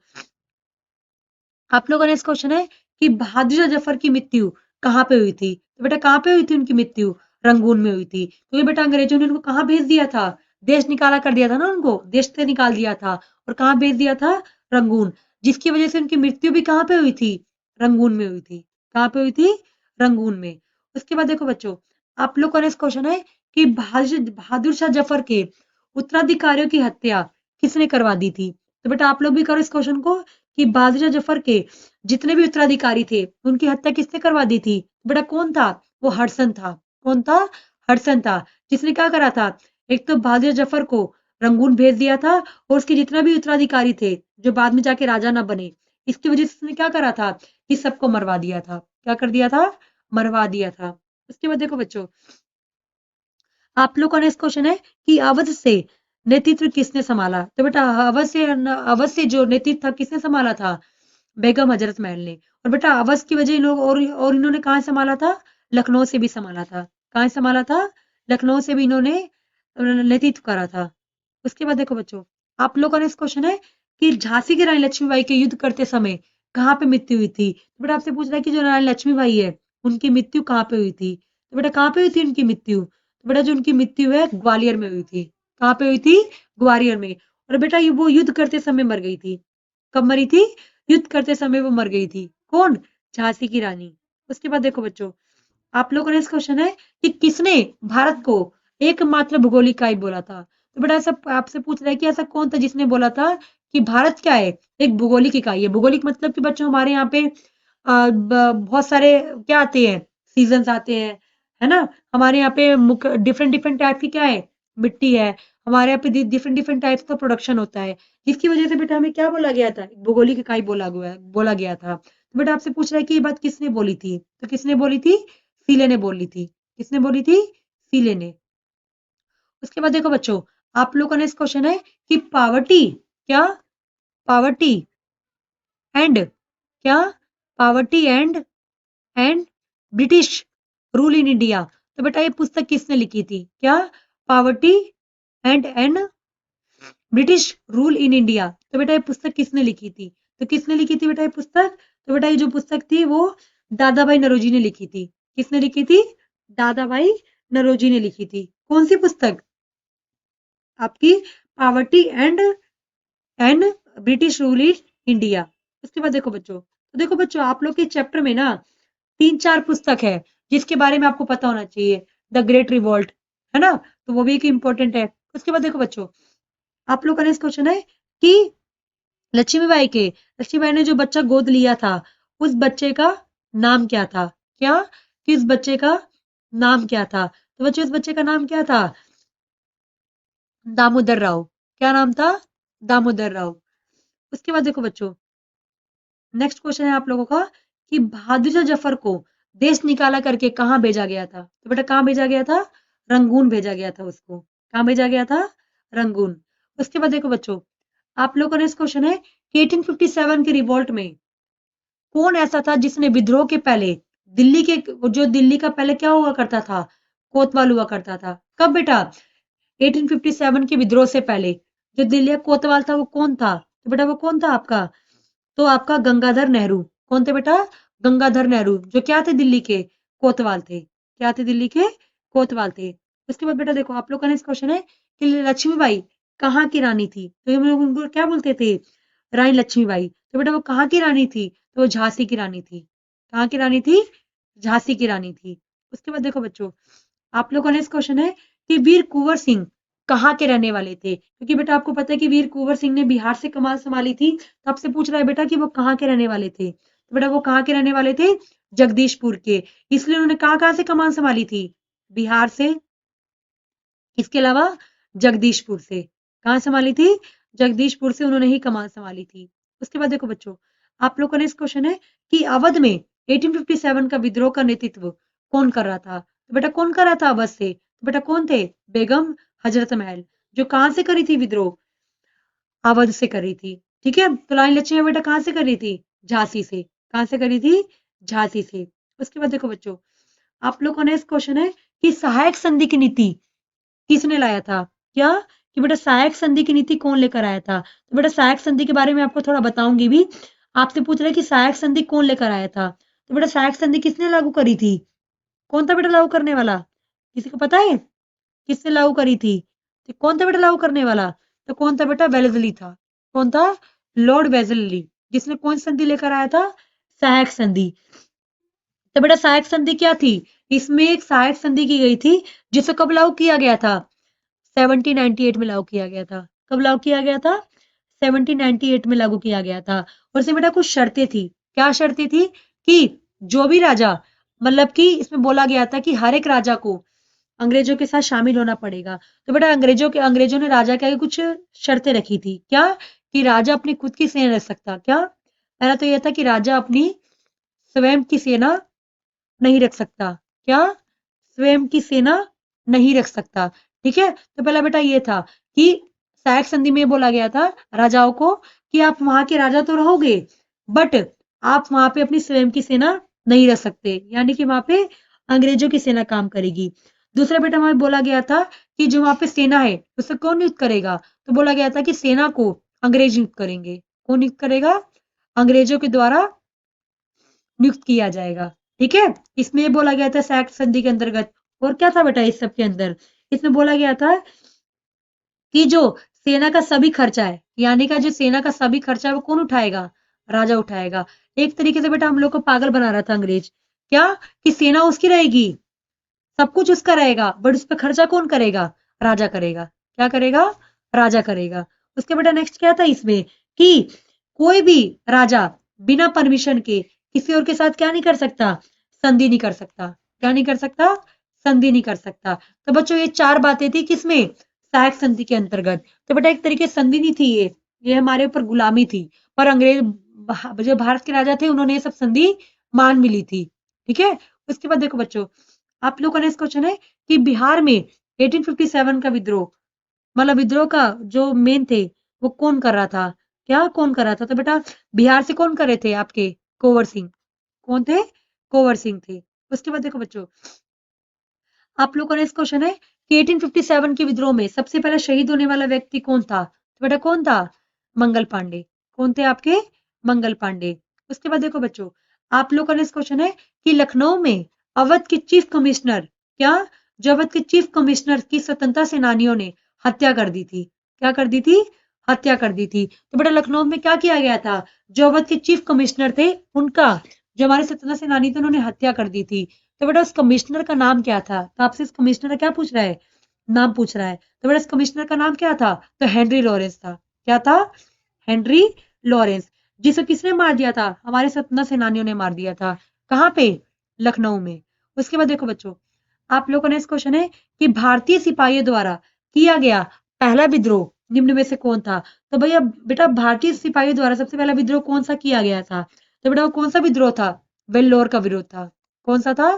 आप लोगों ने इस क्वेश्चन है कि बहादुर जफर की मृत्यु कहाँ पे हुई थी? तो बेटा कहाँ पे हुई थी उनकी मृत्यु? रंगून में हुई थी। क्योंकि बेटा अंग्रेजों ने उनको कहाँ भेज दिया था? देश निकाला कर दिया था ना उनको, देश से निकाल दिया था और कहाँ भेज दिया था, रंगून, जिसकी वजह से उनकी मृत्यु भी कहाँ पे हुई थी, रंगून में हुई थी। कहाँ पे हुई थी, रंगून में। उसके बाद देखो बच्चों, आप लोग का नेक्स्ट क्वेश्चन है कि बहादुर शाह जफर के उत्तराधिकारियों की हत्या किसने करवा दी थी। तो बेटा आप लोग भी करो इस क्वेश्चन को कि बहादुर शाह जफर के जितने भी उत्तराधिकारी थे उनकी हत्या किसने करवा दी थी। बेटा कौन था, वो हडसन था। कौन था, हडसन था, जिसने क्या करा था, एक तो बहादुर जफर को रंगून भेज दिया था और उसके जितना भी उत्तराधिकारी थे जो बाद में जाके राजा ना बने, इसकी वजह से उसने क्या करा था कि सबको मरवा दिया था। क्या कर दिया था, मरवा दिया था। उसके बाद देखो बच्चों, आप लोग का नेक्स्ट क्वेश्चन है कि अवध से नेतृत्व किसने संभाला। तो बेटा अवध से जो नेतृत्व था किसने संभाला था, बेगम हजरत महल ने। और बेटा अवध की वजह लोग और इन्होंने कहाँ संभाला था, लखनऊ से भी संभाला था। कहाँ संभाला था, लखनऊ से भी इन्होंने नेतृत्व करा था। उसके बाद देखो बच्चों, आप लोगों का नेक्स्ट क्वेश्चन है कि झांसी की रानी लक्ष्मीबाई के युद्ध करते समय कहाँ पे मृत्यु हुई थी। तो बेटा आपसे पूछ रहा है कि जो रानी लक्ष्मीबाई है उनकी मृत्यु कहाँ पे हुई थी। तो बेटा कहाँ पे हुई थी उनकी मृत्यु, तो बेटा जो उनकी मृत्यु है ग्वालियर में हुई थी। कहाँ पे हुई थी, ग्वालियर में। और बेटा ये वो युद्ध करते समय मर गई थी। कब मरी थी, युद्ध करते समय वो मर गई थी। कौन, झांसी की रानी। उसके बाद देखो बच्चों, आप लोगों ने इस क्वेश्चन है कि किसने भारत को एकमात्र भूगोलिक इकाई बोला था। तो बेटा ऐसा आपसे पूछ रहा है कि ऐसा कौन था जिसने बोला था कि भारत क्या है, एक भूगोलिक इकाई है। भूगोलिक मतलब कि बच्चों हमारे यहाँ पे बहुत सारे क्या आते हैं, सीजन्स आते हैं, है ना। हमारे यहाँ पे डिफरेंट डिफरेंट टाइप की क्या है, मिट्टी है। हमारे यहाँ पे डिफरेंट डिफरेंट टाइप्स का प्रोडक्शन होता है, जिसकी वजह से बेटा हमें क्या बोला गया था, भूगोलिक इकाई बोला गया था। तो बेटा आपसे पूछ रहा है कि ये बात किसने बोली थी। तो किसने बोली थी, सीले ने बोली थी। किसने बोली थी, सीले ने। उसके बाद देखो बच्चों, आप लोगों का नेक्स्ट क्वेश्चन है कि पावर्टी क्या, पावर्टी एंड क्या, poverty and British rule in India. तो बेटा ये पुस्तक किसने लिखी थी, क्या, poverty and British rule in India. तो बेटा ये पुस्तक किसने लिखी थी। तो किसने लिखी थी बेटा ये पुस्तक, तो बेटा ये जो पुस्तक थी वो दादा भाई नरोजी ने लिखी थी। किसने लिखी थी, दादा भाई नरोजी ने लिखी थी। कौन सी पुस्तक, आपकी poverty and British rule in India. उसके बाद देखो बच्चों, तो देखो बच्चों आप लोग के चैप्टर में ना 3-4 पुस्तक है जिसके बारे में आपको पता होना चाहिए। द ग्रेट रिवॉल्ट, है ना, तो वो भी एक इंपॉर्टेंट है। उसके बाद देखो बच्चों, आप लोग का नेक्स्ट क्वेश्चन है कि लक्ष्मीबाई के लक्ष्मीबाई ने जो बच्चा गोद लिया था उस बच्चे का नाम क्या था। क्या, किस बच्चे का नाम क्या था। तो बच्चों उस बच्चे का नाम क्या था, दामोदर राव। क्या नाम था, दामोदर राव। उसके बाद देखो बच्चों, नेक्स्ट क्वेश्चन है आप लोगों का कि बहादुर शाह जफर को देश निकाला करके कहाँ भेजा गया था। तो बेटा कहाँ भेजा गया था, रंगून भेजा गया था उसको। कहाँ भेजा गया था, रंगून। उसके बाद देखो बच्चों, आप लोगों का नेक्स्ट क्वेश्चन है कि 1857 के रिवोल्ट में कौन ऐसा था जिसने विद्रोह के पहले दिल्ली के, जो दिल्ली का पहले क्या हुआ करता था, कोतवाल हुआ करता था। कब बेटा, 1857 के विद्रोह से पहले जो दिल्ली का कोतवाल था वो कौन था। तो बेटा वो कौन था आपका, तो आपका गंगाधर नेहरू। कौन थे बेटा, गंगाधर नेहरू, जो क्या थे, दिल्ली के कोतवाल थे। क्या थे, दिल्ली के कोतवाल थे। उसके बाद बेटा देखो आप लोग का नेक्स्ट क्वेश्चन है कि लक्ष्मीबाई कहाँ की रानी थी। तो हम लोग उनको क्या बोलते थे, रानी लक्ष्मीबाई। तो बेटा वो कहाँ की रानी थी, तो वो झांसी की रानी थी। कहाँ की रानी थी, झांसी की रानी थी। उसके बाद देखो बच्चों, आप लोगों का नेक्स्ट क्वेश्चन है कि वीर कुंवर सिंह कहाँ के रहने वाले थे। क्योंकि बेटा आपको पता है कि वीर कुंवर सिंह ने बिहार से कमान संभाली थी, तो आपसे पूछ रहा है बेटा कि वो कहाँ के रहने वाले थे। तो बेटा वो कहाँ के रहने वाले थे, जगदीशपुर के। इसलिए उन्होंने कहाँ कहाँ से कमान संभाली थी, बिहार से, इसके अलावा जगदीशपुर से। कहाँ संभाली थी, जगदीशपुर से उन्होंने ही कमान संभाली थी। उसके बाद देखो बच्चों, आप लोग का नेक्स्ट क्वेश्चन है कि अवध में 1857 का विद्रोह का नेतृत्व कौन कर रहा था। तो बेटा कौन कर रहा था अवध से, तो बेटा कौन थे, बेगम हजरत महल, जो कहाँ से करी थी विद्रोह, अवध से करी थी। ठीक है, तो रानी लक्ष्मीबाई बेटा कहाँ से करी थी, झांसी से। कहाँ से करी थी, झांसी से। उसके बाद देखो बच्चों, आप लोग का नेक्स्ट क्वेश्चन है कि सहायक संधि की नीति किसने लाया था। क्या, कि बेटा सहायक संधि की नीति कौन लेकर आया था। तो बेटा सहायक संधि के बारे में आपको थोड़ा बताऊंगी भी। आपसे पूछ रहे हैं कि सहायक संधि कौन लेकर आया था। तो बेटा सहायक संधि किसने लागू करी थी, कौन था बेटा लागू करने वाला, किसी को पता है, किसने लागू करी थी। तो कौन था बेटा लागू करने वाला? तो कौन था बेटा? वेलेस्ली था। कौन था? लॉर्ड वेलेस्ली, जिसने कौन संधि लेकर आया था? सहायक संधि। तो बेटा सहायक संधि क्या थी? इसमें एक सहायक संधि की गई थी, जिसे कब लागू किया गया था? 1798 में लागू किया गया था। कब लागू किया गया था? 1798 में लागू किया गया था। और इसमें बेटा कुछ शर्तें थी। क्या शर्तें थी? कि जो भी राजा, मतलब कि इसमें बोला गया था कि हर एक राजा को अंग्रेजों के साथ शामिल होना पड़ेगा। तो बेटा अंग्रेजों ने राजा के आगे कुछ शर्तें रखी थी। क्या? कि राजा अपनी खुद की सेना रख सकता। क्या? पहला तो यह था कि राजा अपनी स्वयं की सेना नहीं रख सकता। क्या? स्वयं की सेना नहीं रख सकता। ठीक है, तो पहला बेटा ये था कि सहायक संधि में बोला गया था राजाओं को कि आप वहां के राजा तो रहोगे, बट आप वहां पे अपनी स्वयं की सेना नहीं रख सकते, यानी कि वहां पे अंग्रेजों की सेना काम करेगी। दूसरा बेटा वहां बोला गया था कि जो वहां पे सेना है उसे कौन नियुक्त करेगा? तो बोला गया था कि सेना को अंग्रेज नियुक्त करेंगे। कौन नियुक्त करेगा? अंग्रेजों के द्वारा नियुक्त किया जाएगा। ठीक है, इसमें ये बोला गया था सैक्ट संधि के अंतर्गत। और क्या था बेटा इस सब के अंदर? इसमें बोला गया था कि जो सेना का सभी खर्चा है, यानी का जो सेना का सभी खर्चा है वो कौन उठाएगा? राजा उठाएगा। एक तरीके से बेटा हम लोग को पागल बना रहा था अंग्रेज। क्या? कि सेना उसकी रहेगी, सब कुछ उसका रहेगा, बट उस पर खर्चा कौन करेगा? राजा करेगा। क्या करेगा? राजा करेगा। उसके बेटा नेक्स्ट क्या था इसमें? कि कोई भी राजा बिना परमिशन के किसी और के साथ क्या नहीं कर सकता? संधि नहीं कर सकता। क्या नहीं कर सकता? संधि नहीं कर सकता। तो बच्चों ये चार बातें थी किसमें? सहायक संधि के अंतर्गत। तो बेटा एक तरीके से संधि नहीं थी ये हमारे ऊपर गुलामी थी। पर अंग्रेज जो भारत के राजा थे उन्होंने ये सब संधि मान भी ली थी। ठीक है, उसके बाद देखो बच्चों, आप लोगों का नेक्स्ट क्वेश्चन है कि बिहार में 1857 का विद्रोह, मतलब विद्रोह का जो मेन थे वो कौन कर रहा था? क्या कौन कर रहा था? तो बेटा बिहार से कौन कर रहे थे आपके? कुंवर सिंह। कौन थे? कुंवर सिंह थे। उसके बाद देखो बच्चों, आप लोगों का नेक्स्ट क्वेश्चन है कि 1857 के विद्रोह में सबसे पहला शहीद होने वाला व्यक्ति कौन था? तो बेटा कौन था? मंगल पांडे। कौन थे आपके? मंगल पांडे। उसके बाद देखो बच्चों, आप लोग का नेक्स्ट क्वेश्चन है कि लखनऊ में अवध के चीफ कमिश्नर, क्या? जो अवध के चीफ कमिश्नर की स्वतंत्रता सेनानियों ने हत्या कर दी थी। क्या कर दी थी? हत्या कर दी थी। तो बेटा लखनऊ में क्या किया गया था? जो अवध के चीफ कमिश्नर थे उनका, जो हमारे स्वतंत्रता सेनानी थे उन्होंने हत्या कर दी थी। तो बेटा उस कमिश्नर का नाम क्या था? तो आपसे इस कमिश्नर का क्या पूछ रहा है? नाम पूछ रहा है। तो बेटा इस कमिश्नर का नाम क्या था? तो हेनरी लॉरेंस था। क्या था? हेनरी लॉरेंस, जिसे किसने मार दिया था? हमारे स्वतंत्रता सेनानियों ने मार दिया था। कहाँ पे? लखनऊ में। उसके बाद देखो बच्चों, आप लोगों का नेक्स्ट क्वेश्चन है कि भारतीय सिपाहियों द्वारा किया गया पहला विद्रोह निम्न में से कौन था? तो भैया बेटा भारतीय सिपाहियों द्वारा सबसे पहला विद्रोह कौन सा किया गया था? तो बेटा वो कौन सा विद्रोह था? वेल्लोर का विरोध था। कौन सा था?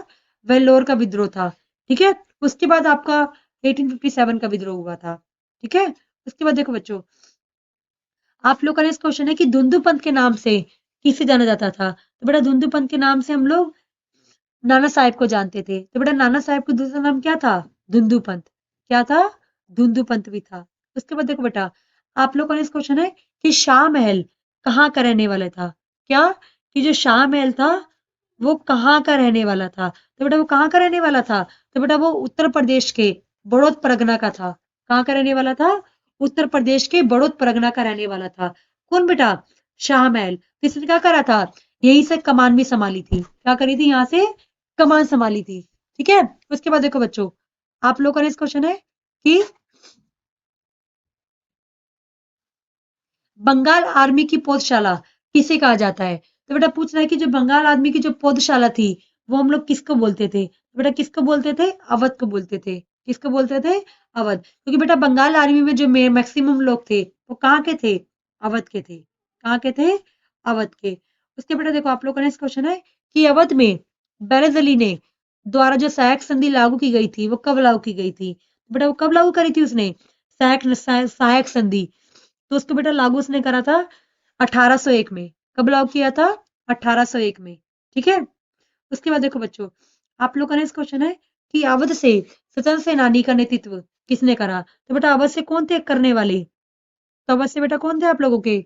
वेल्लोर का विद्रोह था। ठीक है, उसके बाद आपका 1857 का विद्रोह हुआ था। ठीक है, उसके बाद देखो बच्चों, आप लोग का नेक्स्ट क्वेश्चन है कि धुंधु पंथ के नाम से किसे जाना जाता था? तो बेटा धुंधु पंथ के नाम से हम लोग नाना साहेब को जानते थे। तो बेटा नाना साहेब का दूसरा नाम क्या था? धुंधु पंथ। क्या था? धुंधु पंथ भी था। उसके बाद देखो बेटा, आप लोग का नेक्स्ट क्वेश्चन है कि शाह महल कहाँ का रहने वाला था? क्या? कि जो शाह महल था वो कहाँ का रहने वाला था? तो बेटा वो कहाँ का रहने वाला था? तो बेटा वो उत्तर प्रदेश के बड़ौद परगना का था। कहाँ का रहने वाला था? उत्तर प्रदेश के बड़ौद परगना का रहने वाला था। कौन बेटा? शाह महल। तो इसने क्या करा था? यहीं से कमान भी संभाली थी। क्या करी थी? यहाँ से कमान संभाली थी। ठीक है, उसके बाद देखो बच्चों, आप लोगों का नेक्स्ट क्वेश्चन है कि बंगाल आर्मी की पौधशाला किसे कहा जाता है? तो बेटा पूछ रहा है कि जो बंगाल आर्मी की जो पौधशाला थी वो हम लोग किसको बोलते थे? तो बेटा किसको बोलते थे? अवध को बोलते थे। किसको बोलते थे? अवध। क्योंकि बेटा बंगाल आर्मी में जो मैक्सिमम लोग थे वो कहाँ के थे? अवध के थे। कहाँ के थे? अवध के। उसके बेटा देखो आप लोग का नेक्स्ट क्वेश्चन है कि अवध में बेरेज अली ने द्वारा जो सहायक संधि लागू की गई थी वो कब लागू की गई थी? बेटा वो कब लागू करी थी उसने? सहायक संधि। तो उसको बेटा लागू उसने करा था 1801 में। कब लागू किया था? 1801 में। ठीक है, उसके बाद देखो बच्चों, आप लोग का नेक्स्ट क्वेश्चन है कि अवध से स्वतंत्र सेनानी का नेतृत्व किसने करा? तो बेटा अवध से कौन थे करने वाले? तो अवध से बेटा कौन थे आप लोगों के?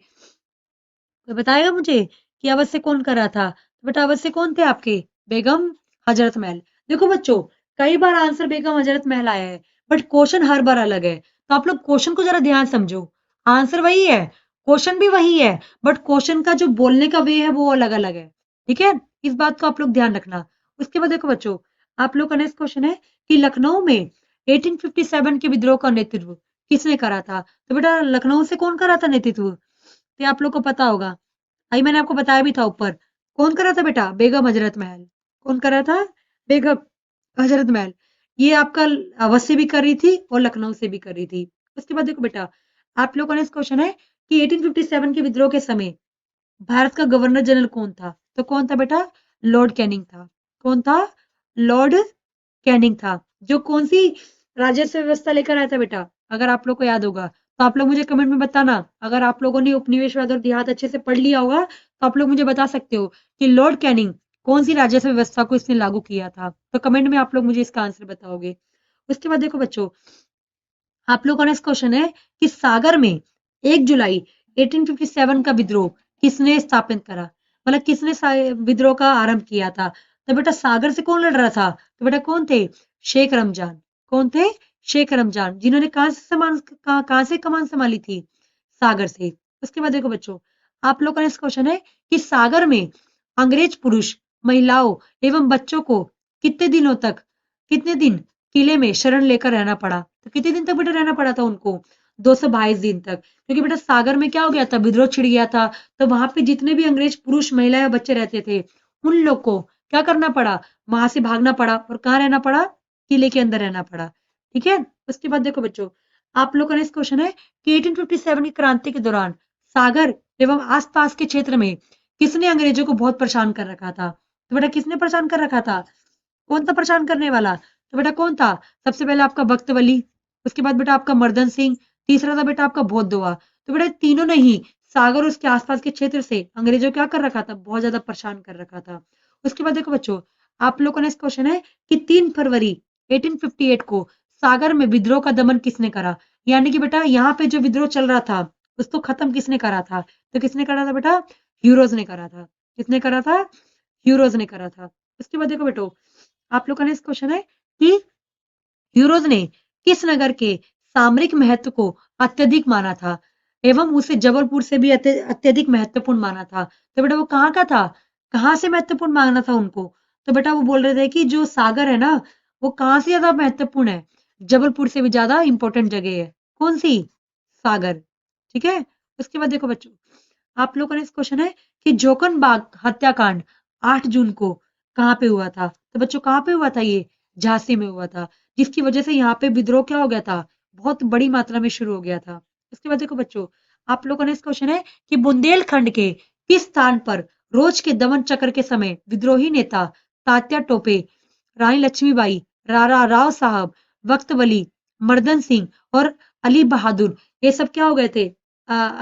तो बताएगा मुझे कि अवध से कौन कर रहा था? तो बेटा अवध से कौन थे आपके? बेगम हजरत महल। देखो बच्चों, कई बार आंसर बेगम हजरत महल आया है, बट क्वेश्चन हर बार अलग है। तो आप लोग क्वेश्चन को जरा ध्यान समझो, आंसर वही है, क्वेश्चन भी वही है, बट क्वेश्चन का जो बोलने का वे है वो अलग अलग है। ठीक है, इस बात को आप लोग ध्यान रखना। उसके बाद देखो बच्चों, आप लोग का नेक्स्ट क्वेश्चन है कि लखनऊ में 1857 के विद्रोह का नेतृत्व किसने करा था? तो बेटा लखनऊ से कौन करा था नेतृत्व? तो आप लोग को पता होगा, अभी मैंने आपको बताया भी था ऊपर। कौन करा था बेटा? बेगम हजरत महल। कौन करा था? बेगम हजरत महल। ये आपका अवध से भी कर रही थी और लखनऊ से भी कर रही थी। उसके बाद देखो बेटा, आप लोगों का नेक्स्ट क्वेश्चन है कि 1857 के विद्रोह के समय भारत का गवर्नर जनरल कौन था? तो कौन था बेटा? लॉर्ड कैनिंग था। कौन था? लॉर्ड कैनिंग था। जो कौन सी राजस्व व्यवस्था लेकर आया था बेटा? अगर आप लोग को याद होगा तो आप लोग मुझे कमेंट में बताना। अगर आप लोगों ने उपनिवेशवाद और देहात अच्छे से पढ़ लिया होगा तो आप लोग मुझे बता सकते हो कि लॉर्ड कैनिंग कौन सी राजस्व व्यवस्था को इसने लागू किया था। तो कमेंट में आप लोग मुझे इसका आंसर बताओगे। उसके बाद देखो बच्चों, आप लोगों का नेक्स्ट क्वेश्चन है कि सागर में 1 जुलाई 1857 का विद्रोह किसने स्थापित करा? मतलब किसने विद्रोह का आरंभ किया था? तो बेटा सागर से कौन लड़ रहा था? तो बेटा कौन थे? शेख रमजान। कौन थे? शेख रमजान, जिन्होंने कहां से कमान संभाली थी? सागर से। उसके बाद देखो बच्चों, आप लोग का नेक्स्ट क्वेश्चन है कि सागर में अंग्रेज पुरुष, महिलाओं एवं बच्चों को कितने दिन किले में शरण लेकर रहना पड़ा? तो कितने दिन तक बेटा रहना पड़ा था उनको? 222 दिन तक। क्योंकि बेटा सागर में क्या हो गया था? विद्रोह छिड़ गया था। तो वहां पे जितने भी अंग्रेज पुरुष, महिलाएं और बच्चे रहते थे, उन लोग को क्या करना पड़ा? वहां से भागना पड़ा। और कहाँ रहना पड़ा? किले के अंदर रहना पड़ा। ठीक है। उसके बाद देखो बच्चों, आप लोग का नेक्स्ट क्वेश्चन है कि 1857 की क्रांति के दौरान सागर एवं आसपास के क्षेत्र में किसने अंग्रेजों को बहुत परेशान कर रखा था? तो बेटा किसने परेशान कर रखा था? कौन था परेशान करने वाला? तो बेटा कौन था? सबसे पहले आपका बख्त वली, उसके बाद बेटा आपका मर्दन सिंह, तीसरा था बेटा आपका भोत। तो बेटा तीनों ने ही सागर और उसके आसपास के क्षेत्र से अंग्रेजों क्या कर रखा था? बहुत ज्यादा परेशान कर रखा था। उसके बाद देखो बच्चों, आप लोगों का नेक्स्ट क्वेश्चन है कि 3 फरवरी 1858 को सागर में विद्रोह का दमन किसने करा? यानी कि बेटा यहाँ पे जो विद्रोह चल रहा था उसको खत्म किसने करा था? तो किसने करा था बेटा? ह्यूरोज ने करा था। किसने करा था? ह्यूरोज ने करा था। उसके बाद देखो बेटो, आप लोग का नेक्स्ट क्वेश्चन है कि ह्यूरोज ने किस नगर के सामरिक महत्व को अत्यधिक माना था एवं उसे जबलपुर से भी अत्यधिक महत्वपूर्ण माना था? तो बेटा वो कहाँ का था? कहाँ से महत्वपूर्ण माना था उनको? तो बेटा वो बोल रहे थे कि जो सागर है ना, वो कहाँ से ज्यादा महत्वपूर्ण है? जबलपुर से भी ज्यादा इंपॉर्टेंट जगह है। कौन सी? सागर। ठीक है। उसके बाद देखो बच्चों, आप लोगों का नेक्स्ट क्वेश्चन है कि जोकन बाग हत्याकांड 8 जून को कहाँ पे हुआ था? तो बच्चों कहाँ पे हुआ था ये? झांसी में हुआ था। जिसकी वजह से यहाँ पे विद्रोह क्या हो गया था? बहुत बड़ी मात्रा में शुरू हो गया था। इसके बाद देखो बच्चों, आप लोगों का नेक्स्ट क्वेश्चन है कि बुंदेलखंड के किस स्थान पर रोज के दमन चक्र के समय विद्रोही नेता तात्या टोपे, रानी लक्ष्मीबाई, रारा राव साहब, वक्त वली, मर्दन सिंह और अली बहादुर, ये सब क्या हो गए थे?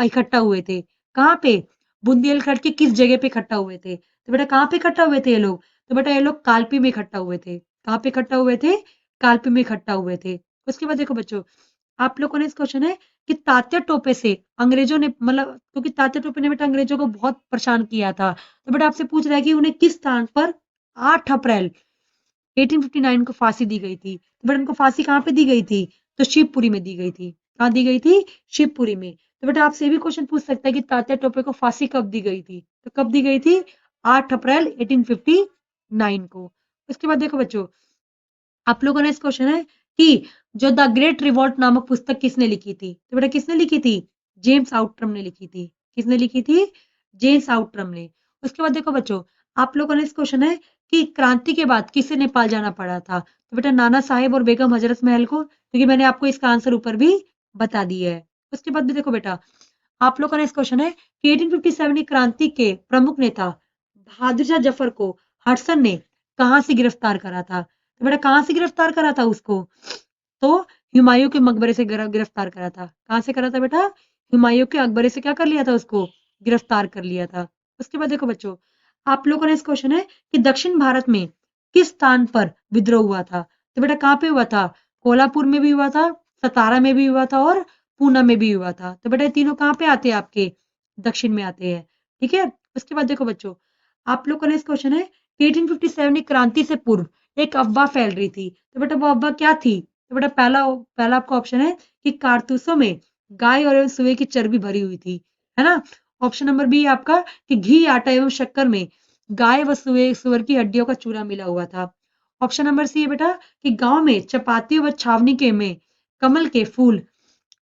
इकट्ठा हुए थे। कहाँ पे? बुंदेलखंड के किस जगह पे इकट्ठा हुए थे? तो बेटा कहाँ पे इकट्ठा हुए थे ये लोग? तो बेटा ये लोग कालपी में इकट्ठा हुए थे। कहाँ पे इकट्ठा हुए थे? कालपी में इकट्ठा हुए थे। उसके बाद देखो बच्चों, आप लोगों ने इस क्वेश्चन है कि तात्या टोपे से अंग्रेजों ने, मतलब क्योंकि तात्या टोपे ने बेटा अंग्रेजों को बहुत परेशान किया था, तो बेटा आपसे पूछ रहा है कि उन्हें किस स्थान पर 8 अप्रैल 1859 को फांसी दी गई थी? तो बेटा उनको फांसी कहाँ पे दी गई थी? तो शिवपुरी में दी गई थी। कहाँ दी गई थी? शिवपुरी में। तो बेटा आपसे ये भी क्वेश्चन पूछ सकता है कि तात्या टोपे को फांसी कब दी गई थी? तो कब दी गई थी? 8 अप्रैल 1859 को। उसके बाद देखो बच्चों, आप लोगों ने इस क्वेश्चन है कि जो द ग्रेट रिवॉल्ट नामक पुस्तक किसने लिखी थी? तो बेटा किसने लिखी थी? जेम्स आउटरम ने लिखी थी। किसने लिखी थी? जेम्स आउटरम ने। उसके बाद देखो बच्चों, आप लोगों ने इस क्वेश्चन है कि क्रांति के बाद किसे नेपाल जाना पड़ा था? तो बेटा नाना साहेब और बेगम हजरत महल को, क्योंकि मैंने आपको इसका आंसर ऊपर भी बता दिया है। उसके बाद भी देखो बेटा, आप लोगों का नेक्स्ट क्वेश्चन है कि 1857 की क्रांति के प्रमुख नेता बहादुर शाह जफर को हडसन ने कहां से गिरफ्तार करा था? तो बेटा कहां से गिरफ्तार करा था उसको? तो हुमायूं के मकबरे से गिरफ्तार करा था। कहां से करा था बेटा? हुमायूं के मकबरे से क्या कर लिया था उसको? गिरफ्तार कर लिया था। उसके बाद देखो बच्चों, आप लोगों ने इस क्वेश्चन है कि दक्षिण भारत में किस स्थान पर विद्रोह हुआ था? तो बेटा कहाँ पे हुआ था? कोल्हापुर में भी हुआ था, सतारा में भी हुआ था और पूना में भी हुआ था। तो बेटा ये तीनों कहाँ पे आते हैं? आपके दक्षिण में आते हैं। ठीक है। उसके बाद देखो बच्चों, आप लोग का नेक्स्ट क्वेश्चन है कि 1857 की क्रांति से पूर्व एक अफवाह फैल रही थी। तो बेटा वो अफवाह क्या थी? तो बेटा पहला पहला आपका ऑप्शन है कि कारतूसों में गाय और एवं सुअर की चर्बी भरी हुई थी, है ना। ऑप्शन नंबर बी है आपका कि घी, आटा एवं शक्कर में गाय व सुअर की हड्डियों का चूरा मिला हुआ था। ऑप्शन नंबर सी है बेटा कि गांव में चपाती व छावनी के में कमल के फूल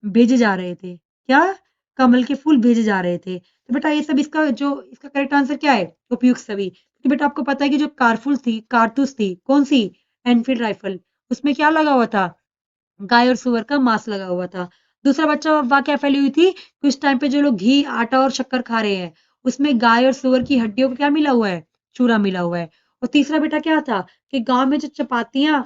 भेजे जा रहे थे। क्या? कमल के फूल भेजे जा रहे थे। तो बेटा ये सब इसका करेक्ट आंसर क्या है? उपयुक्त सभी। क्योंकि बेटा आपको पता है कि जो कारतूस थी, कौन सी? एनफील्ड राइफल, उसमें क्या लगा हुआ था? गाय और सुअर का मांस लगा हुआ था। दूसरा बच्चा वाकया फैली हुई थी कि उस टाइम पे जो लोग घी, आटा और शक्कर खा रहे हैं, उसमें गाय और सुअर की हड्डियों का क्या मिला हुआ है? चूरा मिला हुआ है। और तीसरा बेटा क्या था कि गांव में जो चपातियां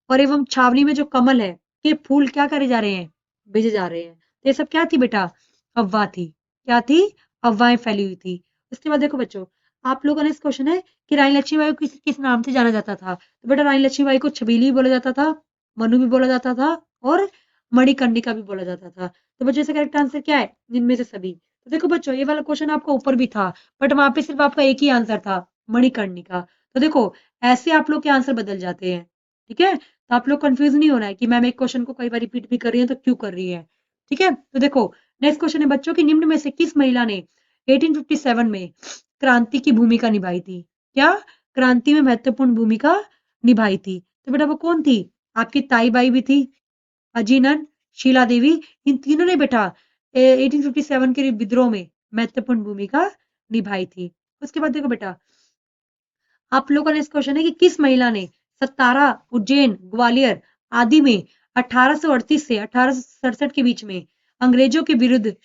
और एवं छावनी में जो कमल है, ये फूल क्या करे जा रहे हैं? भेजे जा रहे हैं। तो ये सब क्या थी बेटा? अफवाह थी। क्या थी? अफवाहें फैली हुई थी। उसके बाद देखो बच्चों, आप लोगों ने इस क्वेश्चन है कि रानी लक्ष्मीबाई को किस किस नाम से जाना जाता था। तो बेटा रानी लक्ष्मीबाई को छबीली भी बोला जाता था, मनु भी बोला जाता था और मणिकर्णिका भी बोला जाता था। तो बच्चों इसका करेक्ट आंसर क्या है? जिनमें से सभी। तो देखो बच्चों, ये वाला क्वेश्चन आपका ऊपर भी था, बट वहां पे सिर्फ आपका एक ही आंसर था, मणिकर्णिका। तो देखो, ऐसे आप लोग के आंसर बदल जाते हैं। ठीक है, तो आप लोग कंफ्यूज नहीं होना है कि मैम एक क्वेश्चन को कई बार रिपीट भी कर रही है तो क्यों कर रही है। ठीक है, तो देखो नेक्स्ट क्वेश्चन है बच्चों की, निम्न में से किस महिला ने 1857 में क्रांति की भूमिका निभाई थी? क्या? क्रांति में महत्वपूर्ण भूमिका निभाई थी। तो बेटा वो कौन थी? आपकी ताई बाई भी थी, अजीनन, शीला देवी, इन तीनों ने बेटा 1857 के विद्रोह में महत्वपूर्ण भूमिका निभाई थी। उसके बाद देखो बेटा, आप लोगों ने इस क्वेश्चन है कि किस महिला ने सतारा, उज्जैन, ग्वालियर आदि में 1838 से 1867 के बीच में अंग्रेजों के विरुद्ध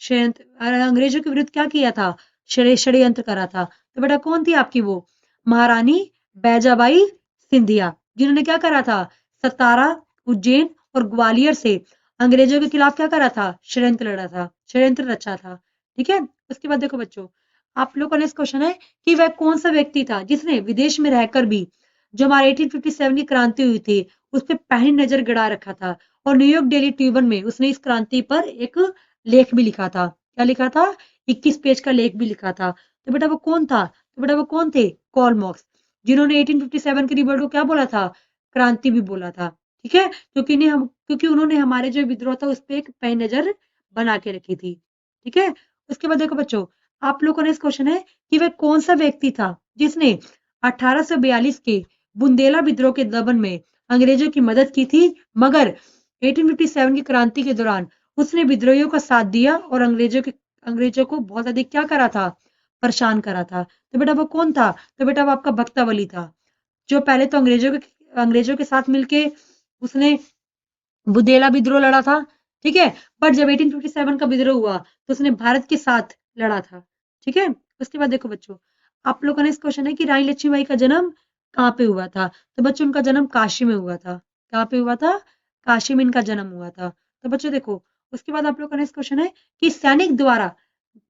क्या किया था? षड्यंत्र करा था। तो बेटा कौन थी आपकी वो? महारानी बैजाबाई सिंधिया, जिन्होंने क्या करा था? सतारा, उज्जैन और ग्वालियर से अंग्रेजों के खिलाफ क्या करा था? षड्यंत्र लड़ा था, षड्यंत्र रचा था। ठीक है, उसके बाद देखो बच्चों, आप लोगों ने इस क्वेश्चन है कि वह कौन सा व्यक्ति था जिसने विदेश में रहकर भी जो हमारे 1857 की क्रांति हुई थी उस पर पहली नजर गड़ा रखा था, और न्यूयॉर्क डेली ट्रिब्यून में उसने इस क्रांति पर एक लेख भी लिखा था। क्या लिखा था? 21 पेज का लेख भी लिखा था। तो बेटा वो कौन था? तो बेटा वो कौन थे? कार्ल मार्क्स, जिन्होंने 1857 की रिवॉल्ट को क्या बोला था? क्रांति भी बोला था। ठीक है, क्योंकि उन्होंने हमारे जो विद्रोह था उस पर एक पैनी नजर बना के रखी थी। ठीक है, उसके बाद देखो बच्चों, आप लोगों ने इस क्वेश्चन है कि वह कौन सा व्यक्ति था जिसने 1842 के बुंदेला विद्रोह के दमन में अंग्रेजों की मदद की थी, मगर 1857 की क्रांति के दौरान उसने विद्रोहियों का साथ दिया और अंग्रेजों को बहुत अधिक क्या करा था? परेशान करा था। तो बेटा वो कौन था? तो बेटा वो आपका बख्तावली था, जो पहले तो अंग्रेजों के साथ मिलके उसने बुंदेला विद्रोह लड़ा था। ठीक है, पर जब 1857 का विद्रोह हुआ तो उसने भारत के साथ लड़ा था। ठीक है, उसके बाद देखो बच्चों, आप लोगों ने इस क्वेश्चन है कि रानी लक्ष्मीबाई का जन्म कहाँ पे हुआ था? तो बच्चों उनका जन्म काशी में हुआ था। कहाँ पे हुआ था? काशी में इनका जन्म हुआ था। तो बच्चों देखो, उसके बाद आप लोगों ने इस क्वेश्चन है कि सैनिक द्वारा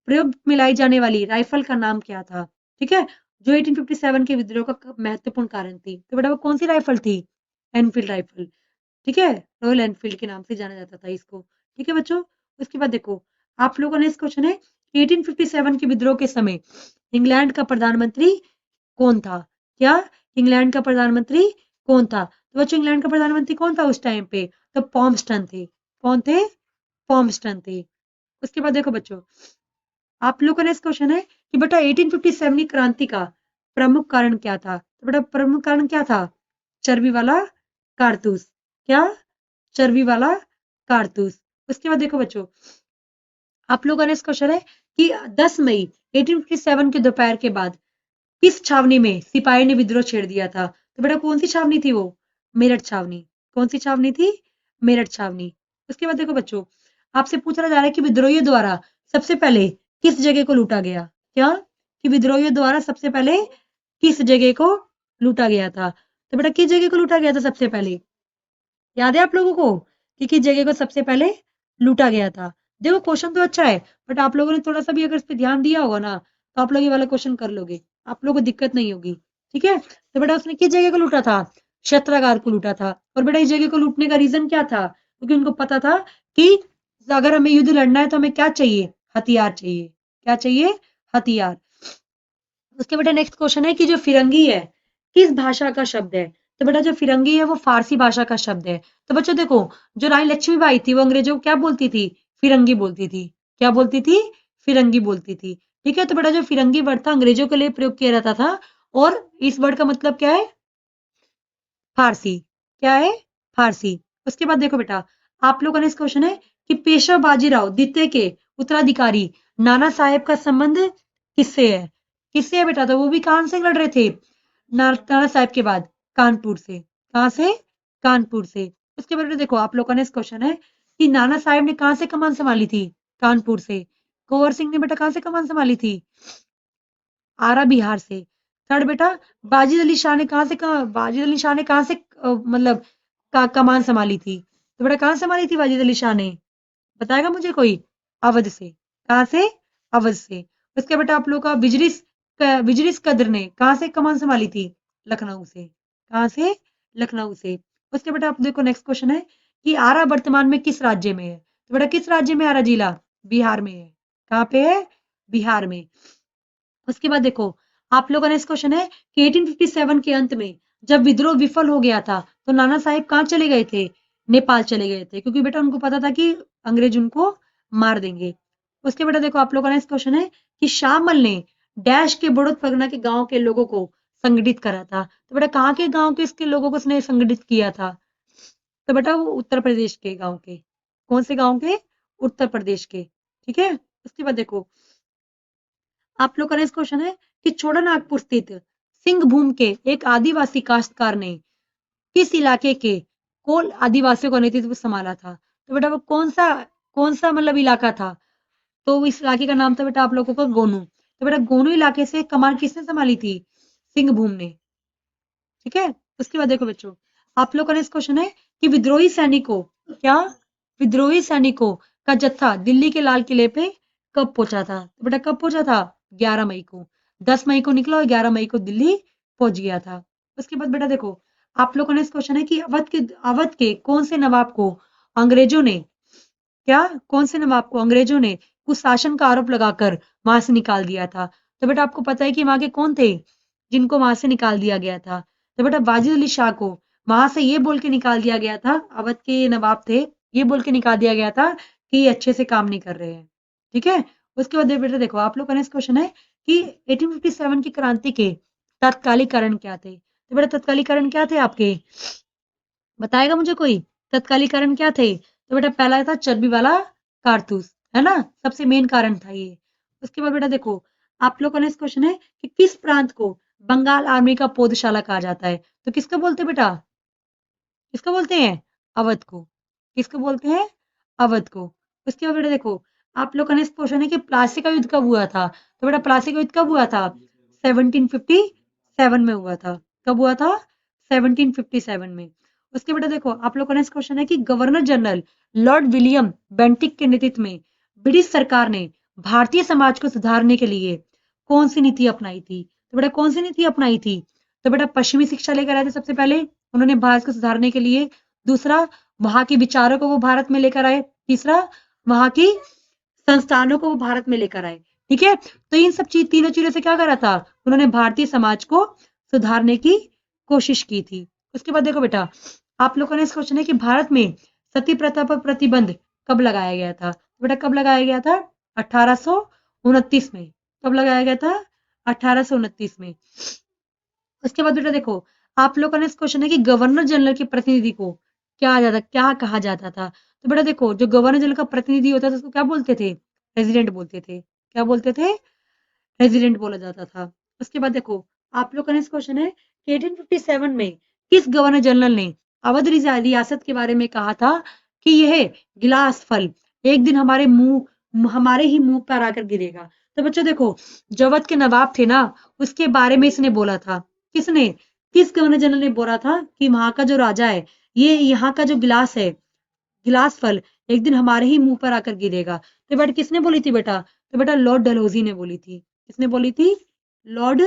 प्रयोग में लाई जाने वाली राइफल का नाम क्या था? ठीक है, जो 1857 के विद्रोह का महत्वपूर्ण कारण थी। तो बेटा वो कौन सी राइफल थी? Enfield rifle. ठीक है, रॉयल एनफील्ड के नाम से जाना जाता था इसको। ठीक है बच्चों, उसके बाद देखो, आप लोगों ने इस क्वेश्चन है 1857 के विद्रोह के समय इंग्लैंड का प्रधानमंत्री कौन था? क्या? इंग्लैंड का प्रधानमंत्री कौन था? तो बच्चों इंग्लैंड का प्रधानमंत्री कौन था उस टाइम पे? तो पॉम्स्टन थे। कौन थे? पॉम्स्टन थे। उसके बाद देखो बच्चों, आप लोगों ने इस क्वेश्चन है कि बेटा 1857 की क्रांति का प्रमुख कारण क्या था? तो बेटा प्रमुख कारण क्या था? चर्बी वाला कारतूस। क्या? चर्बी वाला कारतूस। उसके बाद देखो बच्चों, आप लोगों ने इस क्वेश्चन है कि 10 मई 1857 के दोपहर के बाद किस छावनी में सिपाही ने विद्रोह छेड़ दिया था? तो बेटा कौन सी छावनी थी वो? मेरठ छावनी। कौन सी छावनी थी? मेरठ छावनी। उसके बाद देखो बच्चों, आपसे पूछा जा रहा है कि विद्रोहियों द्वारा सबसे पहले किस जगह को लूटा गया? क्या? कि विद्रोहियों द्वारा सबसे पहले किस जगह को लूटा गया था? तो बेटा किस जगह को लूटा गया था सबसे पहले? याद है आप लोगों को कि किस जगह को सबसे पहले लूटा गया था? देखो क्वेश्चन तो अच्छा है, बट आप लोगों ने थोड़ा सा भी अगर इस पे ध्यान दिया होगा ना, तो आप लोग ये वाला क्वेश्चन कर लोगे, आप लोगों को दिक्कत नहीं होगी। ठीक है, तो बेटा उसने किस जगह को लूटा था? शस्त्रागार को लूटा था। और बेटा इस जगह को लूटने का रीजन क्या था? क्योंकि उनको पता था कि अगर हमें युद्ध लड़ना है तो हमें क्या चाहिए? हथियार चाहिए। क्या चाहिए? हथियार। उसके बेटा नेक्स्ट क्वेश्चन है कि जो फिरंगी है किस भाषा का शब्द है? तो बेटा जो फिरंगी है वो फारसी भाषा का शब्द है। तो बच्चों देखो, जो रानी लक्ष्मीबाई थी वो अंग्रेजों को क्या बोलती थी? फिरंगी बोलती थी। क्या बोलती थी? फिरंगी बोलती थी। ठीक है, तो बेटा जो फिरंगी वर्ड था अंग्रेजों के लिए प्रयोग किया जाता था, और इस वर्ड का मतलब क्या है? फारसी। क्या है? फारसी। उसके बाद देखो बेटा, आप लोगों ने इस क्वेश्चन है कि पेशवा बाजीराव द्वितीय के उत्तराधिकारी नाना साहेब का संबंध किससे है? किससे है बेटा? तो वो भी कहां से लड़ रहे थे? नाना साहेब के बाद कानपुर से। कहां से? कानपुर से। उसके बाद देखो, आप लोगों ने इस क्वेश्चन है कि नाना साहेब ने कहां से कमान संभाली थी? कानपुर से। कुंवर सिंह ने बेटा कहां से कमान संभाली थी? आरा बिहार से। थर्ड बेटा, बाजिद अली शाह ने कहां से बाजिद अली शाह ने कहां से मतलब कमान संभाली थी? तो बेटा कहां संभाली थी बाजिद अली शाह ने? बताएगा मुझे कोई? अवध से। कहां से? अवध से। उसके बेटा आप लोग का विजरिस कद्र ने कहां से कमान संभाली थी? लखनऊ से। कहां से? लखनऊ से। उसके बेटा आप देखो, नेक्स्ट क्वेश्चन है कि आरा वर्तमान में किस राज्य में है? तो बेटा किस राज्य में आरा जिला? बिहार में है। कहां पे है? बिहार में। उसके बाद देखो, आप लोगों ने इस क्वेश्चन है कि 1857 के अंत में जब विद्रोह विफल हो गया था तो नाना साहेब कहाँ चले गए थे? नेपाल चले गए थे, क्योंकि बेटा उनको पता था कि अंग्रेज उनको मार देंगे। उसके बेटा देखो, आप लोगों ने इस क्वेश्चन है कि शाहमल ने डैश के बड़ौद परगना के गांव के लोगों को संगठित करा था। तो बेटा कहाँ के गांव के इसके लोगों को उसने संगठित किया था? तो बेटा वो उत्तर प्रदेश के गांव के। कौन से गांव के? उत्तर प्रदेश के। ठीक है। उसके बाद देखो, आप लोग का नेक्स्ट क्वेश्चन है कि छोटा नागपुर स्थित सिंहभूम के एक आदिवासी काश्तकार ने किस इलाके के कोल आदिवासियों का नेतृत्व संभाला था? तो बेटा वो कौन सा मतलब इलाका था? तो इस इलाके का नाम था बेटा आप लोगों का गोनू। तो बेटा गोनू इलाके से कमान किसने संभाली थी? सिंहभूम ने। ठीक है। उसके बाद देखो बच्चों, आप लोग का नेक्स्ट क्वेश्चन है कि क्या विद्रोही सैनिकों का जत्था दिल्ली के लाल किले पे कब पहुंचा था? तो बेटा कब पहुंचा था? 11 मई को। 10 मई को निकला और 11 मई को दिल्ली पहुंच गया था। उसके बाद बेटा देखो, आप लोगों ने इस क्वेश्चन है कि अवध के कौन से नवाब को अंग्रेजों ने कौन से नवाब को अंग्रेजों ने कुशासन का आरोप लगाकर वहां से निकाल दिया था? तो बेटा आपको पता है कि वहां के कौन थे जिनको वहां से निकाल दिया गया था? तो बेटा बाजिद अली शाह को वहां से ये बोल के निकाल दिया गया था, अवध के नवाब थे, ये बोल के निकाल दिया गया था कि ये अच्छे से काम नहीं कर रहे हैं। ठीक है। उसके बाद बेटा देखो, आप लोग का नेक्स्ट क्वेश्चन है कि 1857 की क्रांति के तत्कालीन कारण क्या थे? तो बेटा तत्कालीन कारण क्या थे आपके? बताएगा मुझे कोई? तत्कालीन कारण क्या थे? तो बेटा पहला था चर्बी वाला कारतूस, है ना? सबसे मेन कारण था ये। उसके बाद बेटा देखो, आप लोग का नेक्स्ट क्वेश्चन है कि किस प्रांत को बंगाल आर्मी का पौधशाला कहा जाता है? तो किसको बोलते हैं बेटा? किसको बोलते हैं? अवध को। किसको बोलते हैं? अवध को। उसके बाद बेटा देखो, आप लोग का नेक्स्ट क्वेश्चन है कि प्लासी का युद्ध कब हुआ था? तो बेटा प्लासी का युद्ध कब हुआ था? 1757 में हुआ था। कब हुआ था? 1757 में। उसके बेटा देखो, आप लोग का नेक्स्ट क्वेश्चन है कि governor general Lord William Bentinck के नेतृत्व में ब्रिटिश सरकार ने भारतीय समाज को सुधारने के लिए कौन सी नीति अपनाई थी? तो बेटा कौन सी नीति अपनाई थी? तो बेटा पश्चिमी शिक्षा लेकर आए थे सबसे पहले उन्होंने भारत को सुधारने के लिए। दूसरा, वहां के विचारों को वो भारत में लेकर आए। तीसरा, वहां की संस्थानों को वो भारत में लेकर आए। ठीक है। तो इन सब तीनों चीजों से क्या करा था? उन्होंने भारतीय समाज को सुधारने की कोशिश की थी। उसके बाद देखो बेटा, आप लोगों ने इस क्वेश्चन है कि भारत में सती प्रथा पर प्रतिबंध कब लगाया गया था? तो बेटा कब लगाया गया था? 1829 में। कब लगाया गया था? 1829 में। उसके बाद बेटा देखो, आप लोगों ने इस क्वेश्चन है कि गवर्नर जनरल के प्रतिनिधि को क्या कहा जाता था? तो बेटा देखो, जो गवर्नर जनरल का प्रतिनिधि होता था उसको क्या बोलते थे? प्रेसिडेंट बोलते थे। क्या बोलते थे? प्रेसिडेंट बोला जाता था। उसके बाद देखो, आप लोग का नेक्स्ट क्वेश्चन है कि 1857 में किस गवर्नर जनरल ने अवध रियासत के बारे में कहा था कि यह गिलास फल एक दिन हमारे ही मुंह पर आकर गिरेगा? तो बच्चों देखो, जो अवध के नवाब थे ना, उसके बारे में इसने बोला था। किसने? किस गवर्नर जनरल ने बोला था कि वहां का जो राजा है, ये यहाँ का जो गिलास है, गिलास फल एक दिन हमारे ही मुंह पर आकर गिरेगा। तो बेटा किसने बोली थी बेटा? तो बेटा लॉर्ड डलहौजी ने बोली थी। किसने बोली थी? लॉर्ड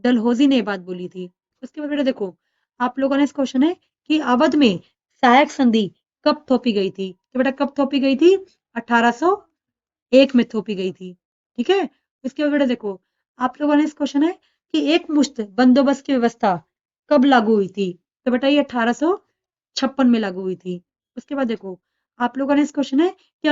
डलहौजी ने ये बात बोली थी। उसके बाद बेटा देखो, आप लोगों ने इस क्वेश्चन है कि अवध में सहायक संधि कब थोपी गई थी? तो बेटा कब थोपी गई थी? 1801 में थोपी गई थी। ठीक है। इसके बाद बेटा देखो, आप लोगों ने इस क्वेश्चन है कि एक मुश्त बंदोबस्त की व्यवस्था कब लागू हुई थी? तो बेटा ये 1856 में लागू हुई थी। उसके बाद देखो आप लोगों का नेक्स्ट क्वेश्चन है कि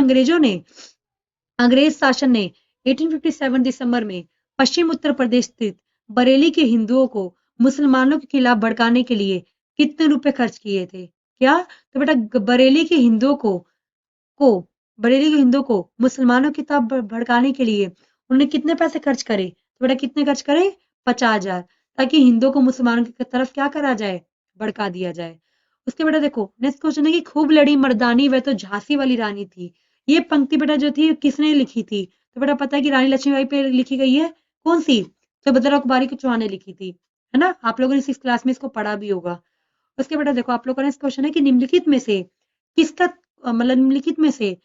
अंग्रेज शासन ने 1857 दिसंबर में पश्चिम उत्तर प्रदेश स्थित बरेली के हिंदुओं को मुसलमानों के खिलाफ भड़काने के लिए कितने रुपए खर्च किए थे? क्या? तो बेटा को बरेली के हिंदुओं को मुसलमानों की तरफ भड़काने के लिए उन्होंने कितने पैसे खर्च करे? तो बेटा कितने खर्च करे? 50,000, ताकि हिंदुओं को मुसलमानों की तरफ क्या करा जाए? भड़का दिया जाए। उसके बेटा देखो नेक्स्ट क्वेश्चन है कि खूब लड़ी मर्दानी वह तो झांसी वाली रानी थी। ये पंक्ति बेटा जो थी किसने लिखी थी? तो बेटा पता है कि रानी लक्ष्मीबाई पे लिखी गई है। कौन सी? तो भद्रा कुमारी के चौहान ने लिखी थी, है ना? आप लोगों ने 6 क्लास में इसको पढ़ा भी होगा। उसके बेटा देखो आप लोगों का नेक्स्ट क्वेश्चन है कि निम्नलिखित में से किसका मतलब निम्नलिखित में से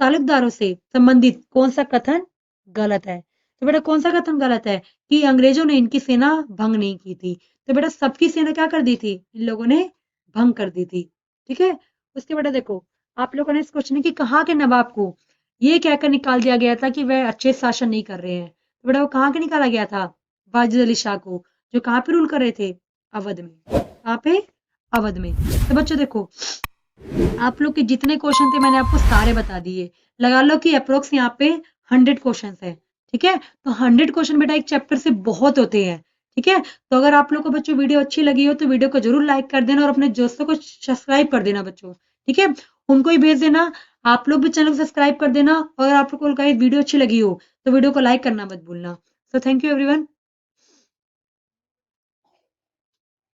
तालुकदारों से संबंधित कौन सा कथन गलत है? तो बेटा कौन सा कथन गलत है कि अंग्रेजों ने इनकी सेना भंग नहीं की थी? तो बेटा सबकी सेना क्या कर दी थी? इन लोगों ने भंग कर दी थी। ठीक है। उसके बेटा देखो आप लोगों का नेक्स्ट क्वेश्चन है कि कहाँ के नवाब को ये कहकर निकाल दिया गया था कि वह अच्छे शासन नहीं कर रहे हैं? तो बेटा वो कहाँ के निकाला गया था? वाजिद अली शाह को, जो कहाँ पे रूल कर रहे थे? अवध में। कहाँ पे? अवध में। तो बच्चों देखो आप लोग के जितने क्वेश्चन थे मैंने आपको सारे बता दिए। लगा लो कि अप्रोक्स यहाँ पे 100 क्वेश्चन है। ठीक है। तो 100 क्वेश्चन बेटा एक चैप्टर से बहुत होते हैं। ठीक है। तो अगर आप लोग को बच्चों वीडियो अच्छी लगी हो तो वीडियो को जरूर लाइक कर देना और अपने दोस्तों को सब्सक्राइब कर देना बच्चों। ठीक है। उनको ही भेज देना। आप लोग भी चैनल को सब्सक्राइब कर देना और अगर आप लोग को वीडियो अच्छी लगी हो तो वीडियो को लाइक करना मत भूलना। So thank you everyone.